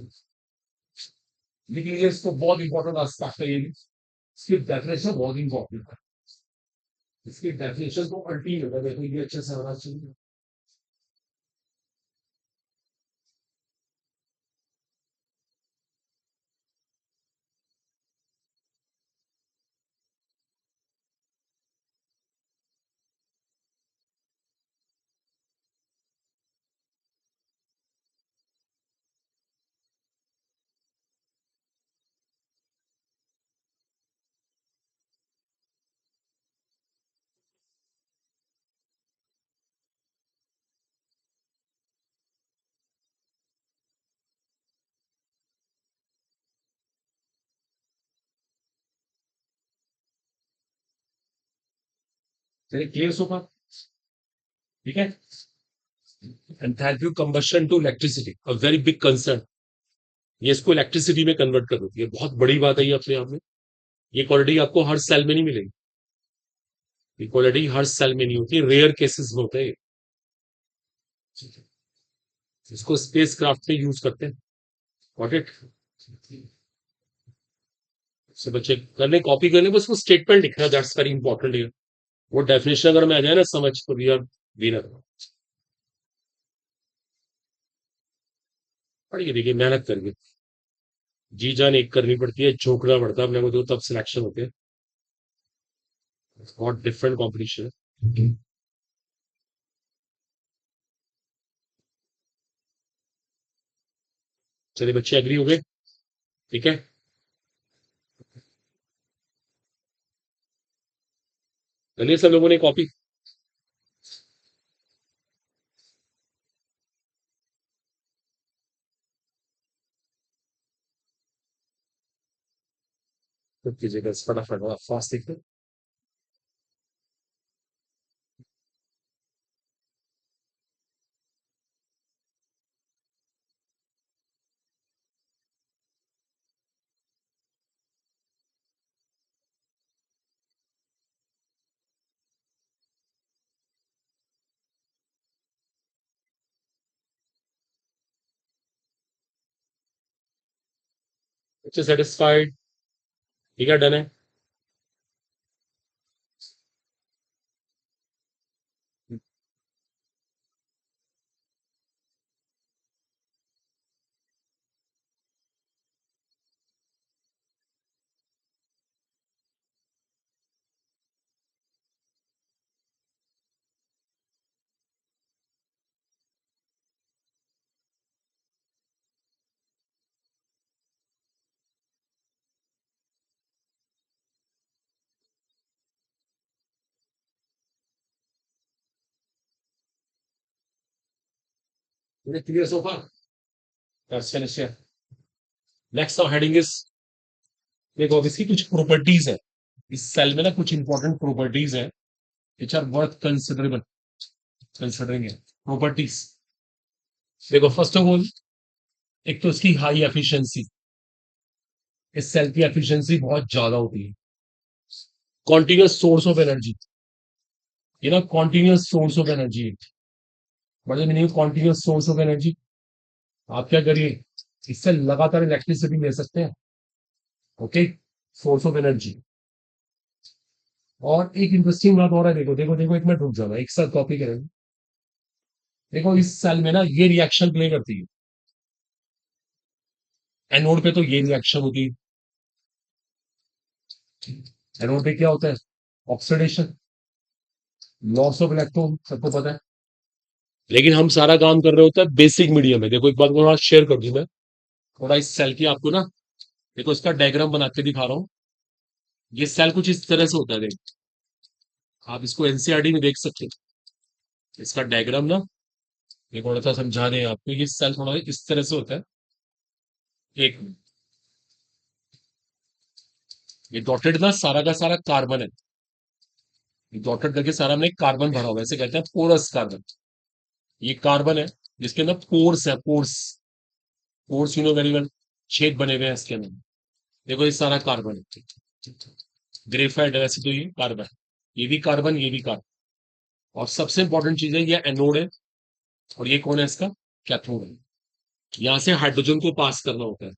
लेकिन ये इसको बहुत इंपॉर्टेंट एस्पेक्ट है, ये भी इसकी डेफिनेशन बहुत इंपॉर्टेंट है। इसकी डेफिनेशन तो अल्टीमेट है, देखो ये अच्छे से आना चाहिए। चलिए क्लियर सो far? ठीक है। Enthalpy of combustion to electricity, a very big concern. ये इसको इलेक्ट्रिसिटी में कन्वर्ट कर देती है, बहुत बड़ी बात है ये अपने आप में। ये क्वालिटी आपको हर सेल में नहीं मिलेगी, ये क्वालिटी हर सेल में नहीं होती, रेयर केसेस में होता है ये। इसको स्पेस क्राफ्ट में यूज करते हैं। Got it? से बच्चे करने कॉपी करने, बस वो स्टेटमेंट लिखना, दैट्स वेरी इंपॉर्टेंट है। वो डेफिनेशन अगर में आ जाए ना समझ, तो वी आर विनर। पढ़िए देखिए, मेहनत करके जी जान एक करनी पड़ती है, झोंकना पड़ता है अपने को, तो तब सिलेक्शन होते हैं। बहुत डिफरेंट कॉम्पिटिशन है। चलिए बच्चे एग्री हो गए? ठीक है, चलिए सब लोगों ने कॉपी कीजिएगा फटाफट, फास्ट देखते। बच्चे सेटिस्फाइड? ठीक है, डन है। Clear so far? Next heading is, देखो अब इसकी कुछ प्रॉपर्टीज है, इस सेल में ना कुछ इंपॉर्टेंट प्रॉपर्टीज है which are worth considerable, considering है प्रॉपर्टीज। देखो फर्स्ट ऑफ ऑल, एक तो इसकी हाई एफिशिएंसी, इस सेल की एफिशिएंसी बहुत ज्यादा होती है। कॉन्टिन्यूस सोर्स ऑफ एनर्जी, ये ना कॉन्टिन्यूस सोर्स ऑफ एनर्जी, मतलब meaning continuous source of energy. आप क्या करिए, इससे लगातार इलेक्ट्रिसिटी ले सकते हैं। Okay, source of energy. और एक इंटरेस्टिंग बात और है, देखो देखो देखो, एक मिनट रुक जाना, एक साथ कॉपी करेंगे। देखो इस सेल में ना ये रिएक्शन प्ले करती है, एनोड पे तो ये रिएक्शन होती है। एनोड पे क्या होता है? ऑक्सीडेशन, लॉस ऑफ इलेक्ट्रॉन, सबको पता है। लेकिन हम सारा काम कर रहे होते हैं बेसिक मीडियम में। देखो एक बात थोड़ा शेयर कर दूं मैं, थोड़ा इस सेल की आपको ना, देखो इसका डायग्राम बना के दिखा रहा हूँ। ये सेल कुछ इस तरह से होता है, देखो आप इसको एनसीईआरटी में देख सकते हैं। इसका डायग्राम ना, ये थोड़ा सा समझा रहे हैं आपको, ये सेल थोड़ा इस तरह से होता है। एक मिनट, ये डॉटेड ना सारा का सारा कार्बन है। डॉटेड करके सारा हमने कार्बन भरा हुआ है, इसे कहते हैं पोरस कार्बन। ये कार्बन है जिसके अंदर पोर्स है, pores. Pores you know very well, छेद बने हुए हैं इसके अंदर। देखो ये सारा कार्बन है, ग्रेफाइट है वैसे तो, ये कार्बन, ये भी कार्बन, ये भी कार्बन। और सबसे इंपॉर्टेंट चीज है, ये एनोड है, और ये कौन है इसका, कैथोड है। यहां से हाइड्रोजन को पास करना होता है,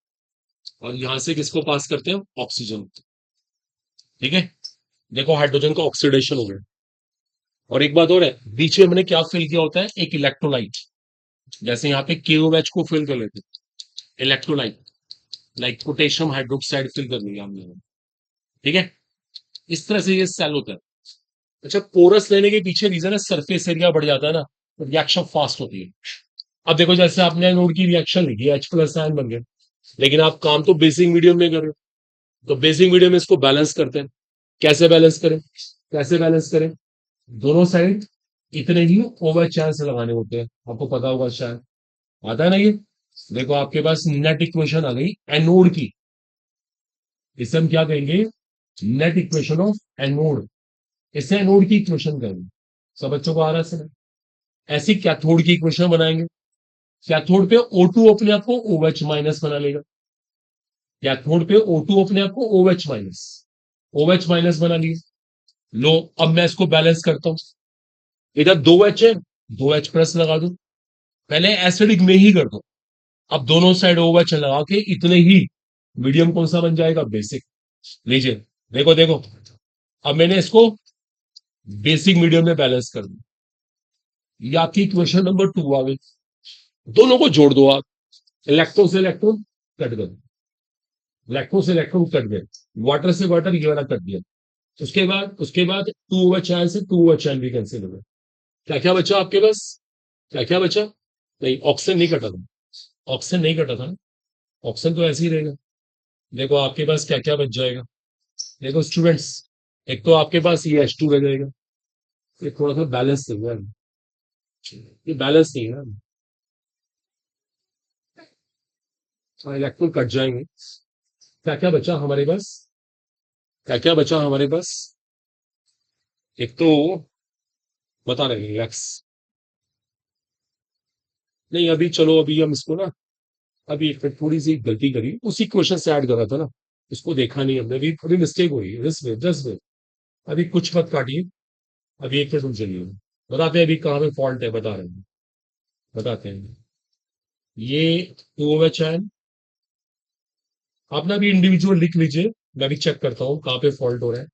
और यहां से किसको पास करते हैं, ऑक्सीजन। ठीक है, देखो हाइड्रोजन का ऑक्सीडेशन हो गया। और एक बात और है, बीच में हमने क्या फिल किया होता है, एक इलेक्ट्रोलाइट। जैसे यहाँ पे KOH को फिल कर लेते हैं, electrolyte, like potassium hydroxide fill कर लिया हमने। ठीक है, इस तरह से ये सेल होता है। अच्छा, पोरस लेने के पीछे रीजन है, सरफेस एरिया बढ़ जाता है ना, तो रिएक्शन फास्ट होती है। अब देखो जैसे आपने नोड की रिएक्शन लिखी, H+ आयन बन गए, लेकिन आप काम तो बेसिक मीडियम में कर रहे हो। तो बेसिक मीडियम में इसको बैलेंस करते हैं। कैसे बैलेंस करें, कैसे बैलेंस करें, दोनों साइड इतने ही ओवर चांस लगाने होते हैं, आपको पता होगा शायद, आता है ना ये। देखो आपके पास नेट इक्वेशन आ गई एनोड की, इसे हम क्या कहेंगे, नेट इक्वेशन ऑफ एनोड। इसे एनोड की इक्वेशन कहेंगे। सब बच्चों को आ रहा है सर। ऐसी कैथोड की इक्वेशन बनाएंगे। कैथोड पे O2 अपने आप को OH- बना लेगा। कैथोड पे O2 अपने आप को OH- बना लिया। लो, अब मैं इसको बैलेंस करता हूं। इधर 2H है, 2H+ लगा दो। पहले एसिडिक में ही कर दो। अब दोनों साइड OH लगा के इतने ही मीडियम कौन सा बन जाएगा, बेसिक। लीजिए, देखो देखो, अब मैंने इसको बेसिक मीडियम में बैलेंस कर दिया। ये आपकी इक्वेशन नंबर 2 आ गई। दोनों को जोड़ दो आप। इलेक्ट्रॉन से इलेक्ट्रॉन कट गए, इलेक्ट्रॉन से इलेक्ट्रॉन कट गए, वाटर से वाटर ये वाला कट दिया। उसके बाद 2OH आयन से 2OH आयन भी कैंसिल हो गए। क्या क्या बचा आपके पास, क्या क्या बचा, नहीं ऑक्सीजन नहीं कटा था, ऑक्सीजन नहीं कटा था, ऑक्सीजन तो ऐसे ही रहेगा। देखो आपके पास क्या क्या बच जाएगा, देखो स्टूडेंट्स, एक तो आपके पास ये H2 रह जाएगा। ये थोड़ा सा बैलेंस नहीं है, ये बैलेंस नहीं है। इलेक्ट्रॉन कट जाएंगे। क्या क्या बचा हमारे पास, क्या क्या बचा हमारे पास, एक तो बता रहे हैं एक्स। नहीं अभी चलो, अभी हम इसको ना, अभी एक मिनट, थोड़ी सी गलती करी, उसी क्वेश्चन से ऐड करा था ना, इसको देखा नहीं हमने, अभी अभी मिस्टेक हुई है, जस्ट में। अभी कुछ मत काटिए, अभी एक मिनट रुक जाइए, बताते हैं अभी कहाँ पे फॉल्ट है, बता रहे हैं, बताते हैं। ये 2OH है, आप ना भी इंडिविजुअल लिख लीजिए, मैं भी चेक करता हूँ कहाँ पे फॉल्ट हो रहा है।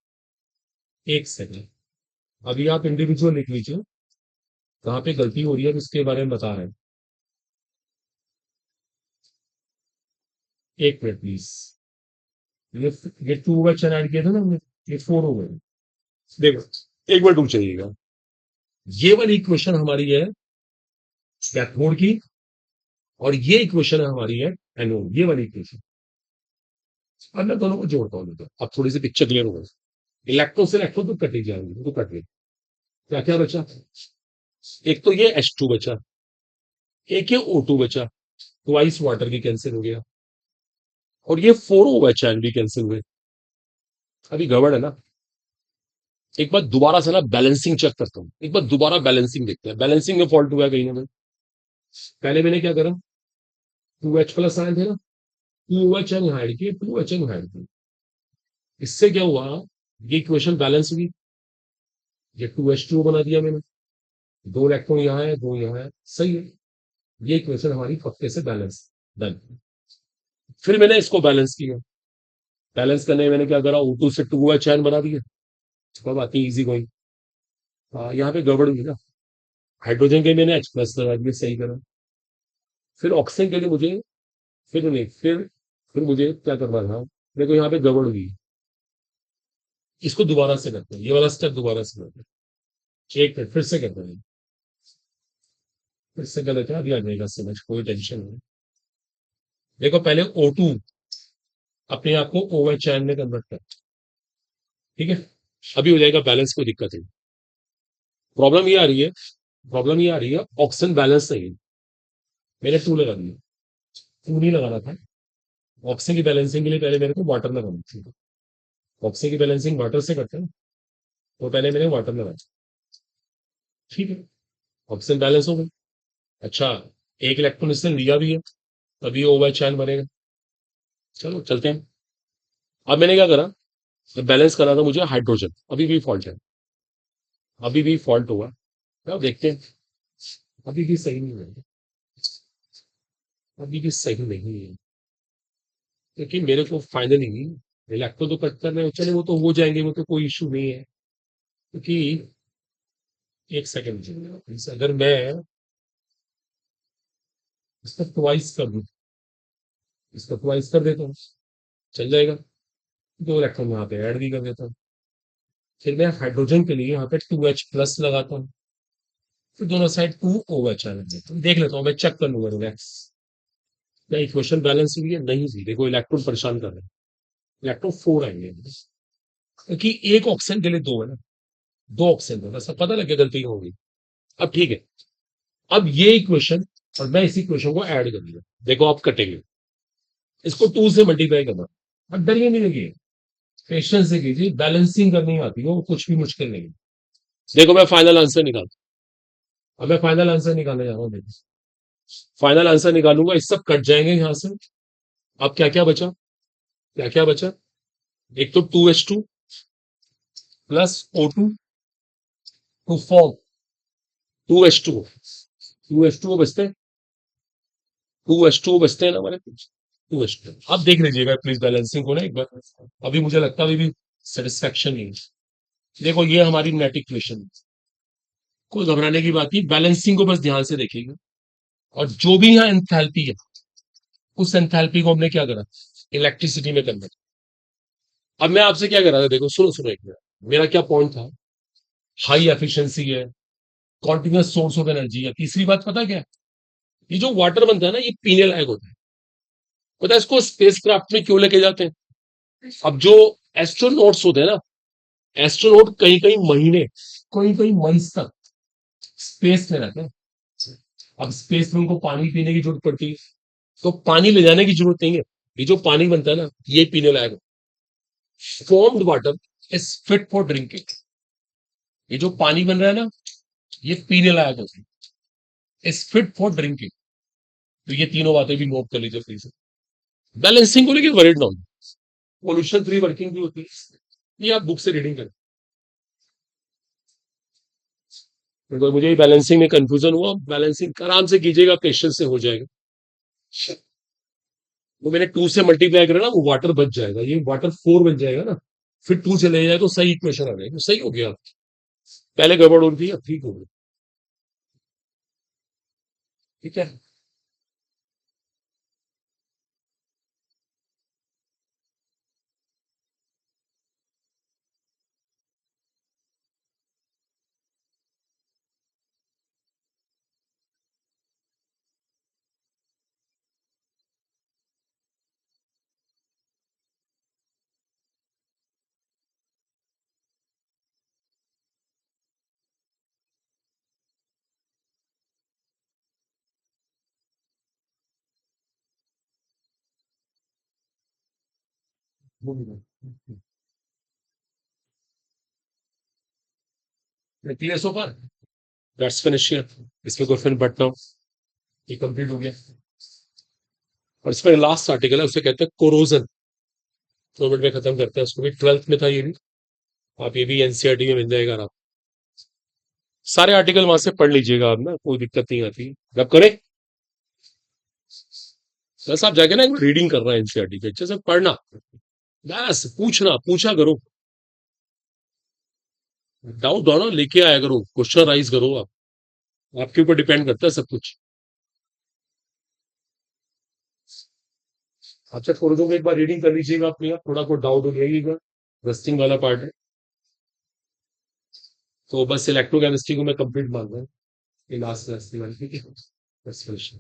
एक सेकंड, अभी आप इंडिविजुअल लिख लीजिए, कहाँ पे गलती हो रही है उसके बारे में बता रहे हैं। एक मिनट प्लीज, ये ये 2OH ऐड किया था ना हमने, ये 4 हो गए। देखो एक मिनट रुक जाइएगा, ये वाली इक्वेशन हमारी है कैथोड की, और ये इक्वेशन हमारी है एनोड, ये वाली इक्वेशन। अब मैं दोनों को जोड़ता हूँ, तो अब थोड़ी सी पिक्चर क्लियर हो गई। इलेक्ट्रॉन से इलेक्ट्रॉन तो कट ही जाएंगे, तो कट गए। क्या क्या बचा, एक तो ये H2 बचा, एक ये O2 बचा, ट्वाइस वाटर भी कैंसिल हो गया, और ये 4OH भी कैंसिल हुए। अभी गड़बड़ है ना, एक बार दोबारा से ना बैलेंसिंग चेक करता हूँ, एक बार दोबारा बैलेंसिंग देखते हैं, बैलेंसिंग में फॉल्ट हुआ है कहीं ना कहीं। पहले मैंने क्या करा, 2H+ आए थे ना, 2OH यहाँ ऐड किए, 2H यहाँ ऐड किए। इससे क्या हुआ, ये इक्वेशन बैलेंस हुई, ये 2H2 बना दिया मैंने, 2 इलेक्ट्रॉन यहाँ है, 2 यहाँ है, सही है। ये इक्वेशन हमारी पक्के से बैलेंस, डन। फिर मैंने इसको बैलेंस किया, बैलेंस करने में मैंने क्या करा, O2 से 2OH बना दिया। अब आती है इजी गोइंग, यहाँ पे गड़बड़ हुई ना, हाइड्रोजन के मैंने H+ लगा दिया, सही करा। फिर ऑक्सीजन के लिए मुझे, फिर नहीं, फिर मुझे क्या करना था, देखो यहाँ पे गड़बड़ हुई, इसको दोबारा से करते हैं, ये वाला स्टेप दोबारा से करते हैं। एक मिनट फिर से करते हैं। इससे गलत है, अभी आ जाएगा समझ, कोई टेंशन नहीं। देखो पहले O2 अपने आप को OH में कन्वर्ट कर, ठीक है, अभी हो जाएगा बैलेंस, कोई दिक्कत नहीं। प्रॉब्लम ये आ रही है, प्रॉब्लम ये आ रही है ऑक्सीजन बैलेंस नहीं है। मैंने 2 लगा दिया, 2 नहीं लगाना था। ऑक्सीजन की बैलेंसिंग के लिए पहले मेरे को वाटर लगाना चाहिए। ऑक्सीजन की बैलेंसिंग वाटर से करते हैं, तो पहले मैंने वाटर लगाया, ठीक है, ऑक्सीजन बैलेंस हो गई। अच्छा, एक इलेक्ट्रॉन इसने लिया भी है, तभी OH बनेगा। चलो चलते हैं। अब मैंने क्या करा, बैलेंस करा था मुझे हाइड्रोजन, अभी भी फॉल्ट है, अभी भी फॉल्ट हुआ। अब देखते हैं, अभी भी सही नहीं है, अभी भी सही नहीं है, क्योंकि मेरे को फाइनली इलेक्ट्रो तो कट कर रहे हो, चले वो तो हो जाएंगे, वो तो कोई इशू नहीं है। क्योंकि एक सेकंड, अगर मैं इसका ट्वाइस कर दूं, इसका ट्वाइस कर देता हूँ, चल जाएगा। 2 इलेक्ट्रॉन यहाँ पे ऐड भी कर देता हूँ, फिर मैं हाइड्रोजन के लिए यहाँ पे 2H+ लगाता हूँ, फिर दोनों साइड 2OH आ देता हूँ। देख लेता हूँ, मैं चेक कर लूंगा रिलैक्स, क्या इक्वेशन बैलेंस हुई है, नहीं हुई। देखो इलेक्ट्रॉन परेशान कर रहे हैं, इलेक्ट्रॉन 4 आएंगे, क्योंकि एक ऑक्सीजन के लिए 2 है ना, 2 ऑक्सीजन है, बस अब पता लग गया गलती होगी। अब ठीक है, अब ये इक्वेशन और मैं इस इक्वेशन को ऐड कर दिया, देखो आप कटेंगे, इसको 2 से मल्टीप्लाई करना। अब डरिए नहीं, लगी पेशेंस से कीजिए, बैलेंसिंग करनी आती है, वो कुछ भी मुश्किल नहीं है। देखो मैं फाइनल आंसर निकाल, अब मैं फाइनल आंसर निकालने जा रहा हूँ, देखो फाइनल आंसर निकालूंगा, इस सब कट जाएंगे यहाँ से। अब क्या क्या बचा, क्या क्या बचा, एक तो 2H2 + O2 to form 2H2 बचते हैं, 2H2 बचते हैं ना हमारे, 2H2। अब देख लीजिएगा प्लीज बैलेंसिंग को ना एक बार, अभी मुझे लगता है अभी भी सेटिस्फेक्शन नहीं है। देखो ये हमारी नेट इक्वेशन है, कोई घबराने की बात नहीं, बैलेंसिंग को बस ध्यान से देखिएगा। और जो भी यहाँ एंथैल्पी है, उस एंथैल्पी को हमने क्या करा, इलेक्ट्रिसिटी में कन्वर्ट। अब मैं आपसे क्या करा था, देखो सुनो सुनो एक मिनट, मेरा क्या पॉइंट था, हाई एफिशिएंसी है, कॉन्टिन्यूस सोर्स ऑफ एनर्जी है, तीसरी बात पता क्या है, ये जो वाटर बनता है ना, ये पीने लायक होता है। पता है इसको स्पेस क्राफ्ट में क्यों लेके जाते हैं? अब जो एस्ट्रोनॉट्स होते हैं ना, एस्ट्रोनॉट कई कई महीने, कई कई मंथ्स तक स्पेस में रहते हैं। अब स्पेस में उनको पानी पीने की जरूरत पड़ती है, तो पानी ले जाने की जरूरत नहीं है, ये जो पानी बनता है ना, ये पीने लायक, formed water is fit for drinking. ये जो पानी बन रहा है ना, ये पीने लायक होता है, इज फिट फॉर ड्रिंकिंग। तो ये तीनों बातें भी नोट कर लीजिए प्लीज। बैलेंसिंग को लेकर वरीड ना हो, पोल्यूशन फ्री वर्किंग भी होती है, ये आप बुक से रीडिंग करें। तो मुझे बैलेंसिंग में कंफ्यूजन हुआ, बैलेंसिंग आराम से कीजिएगा, पेशेंस से हो जाएगा। वो मैंने 2 से मल्टीप्लाई करा ना, वो वाटर बच जाएगा, ये वाटर 4 बन जाएगा ना, फिर 2 चले जाए तो सही इक्वेशन आ जाएगी, सही हो गया। पहले गड़बड़ हो रही थी, अब ठीक हो गई, ठीक है। Clear so far, that's finish here, इसमें कोई फिर बट नाउ, ये कंप्लीट हो गया। और इसमें लास्ट आर्टिकल है, उसे कहते हैं कोरोजन, 2 मिनट में खत्म करते हैं उसको भी, 12th में था ये भी, आप ये भी एनसीईआरटी में मिल जाएगा आप, सारे आर्टिकल वहां से पढ़ लीजिएगा आप ना, कोई दिक्कत नहीं आती। अब करें, बस आप जाके ना एक रीडिंग करना है एनसीईआरटी के, अच्छे से पढ़ना, बस पूछना, पूछा करो, डाउट डाउन लेके आया करो, क्वेश्चन राइज करो आप, आपके ऊपर डिपेंड करता है सब कुछ। अच्छा थोड़ी देर में एक बार रीडिंग कर लीजिएगा अपनी, आप थोड़ा को डाउट हो जाएगा, रस्टिंग वाला पार्ट है, तो बस इलेक्ट्रोकेमिस्ट्री को मैं कंप्लीट मान रहा हूँ। ये लास्ट क्लास की वाली, ठीक है, बस फिनिश।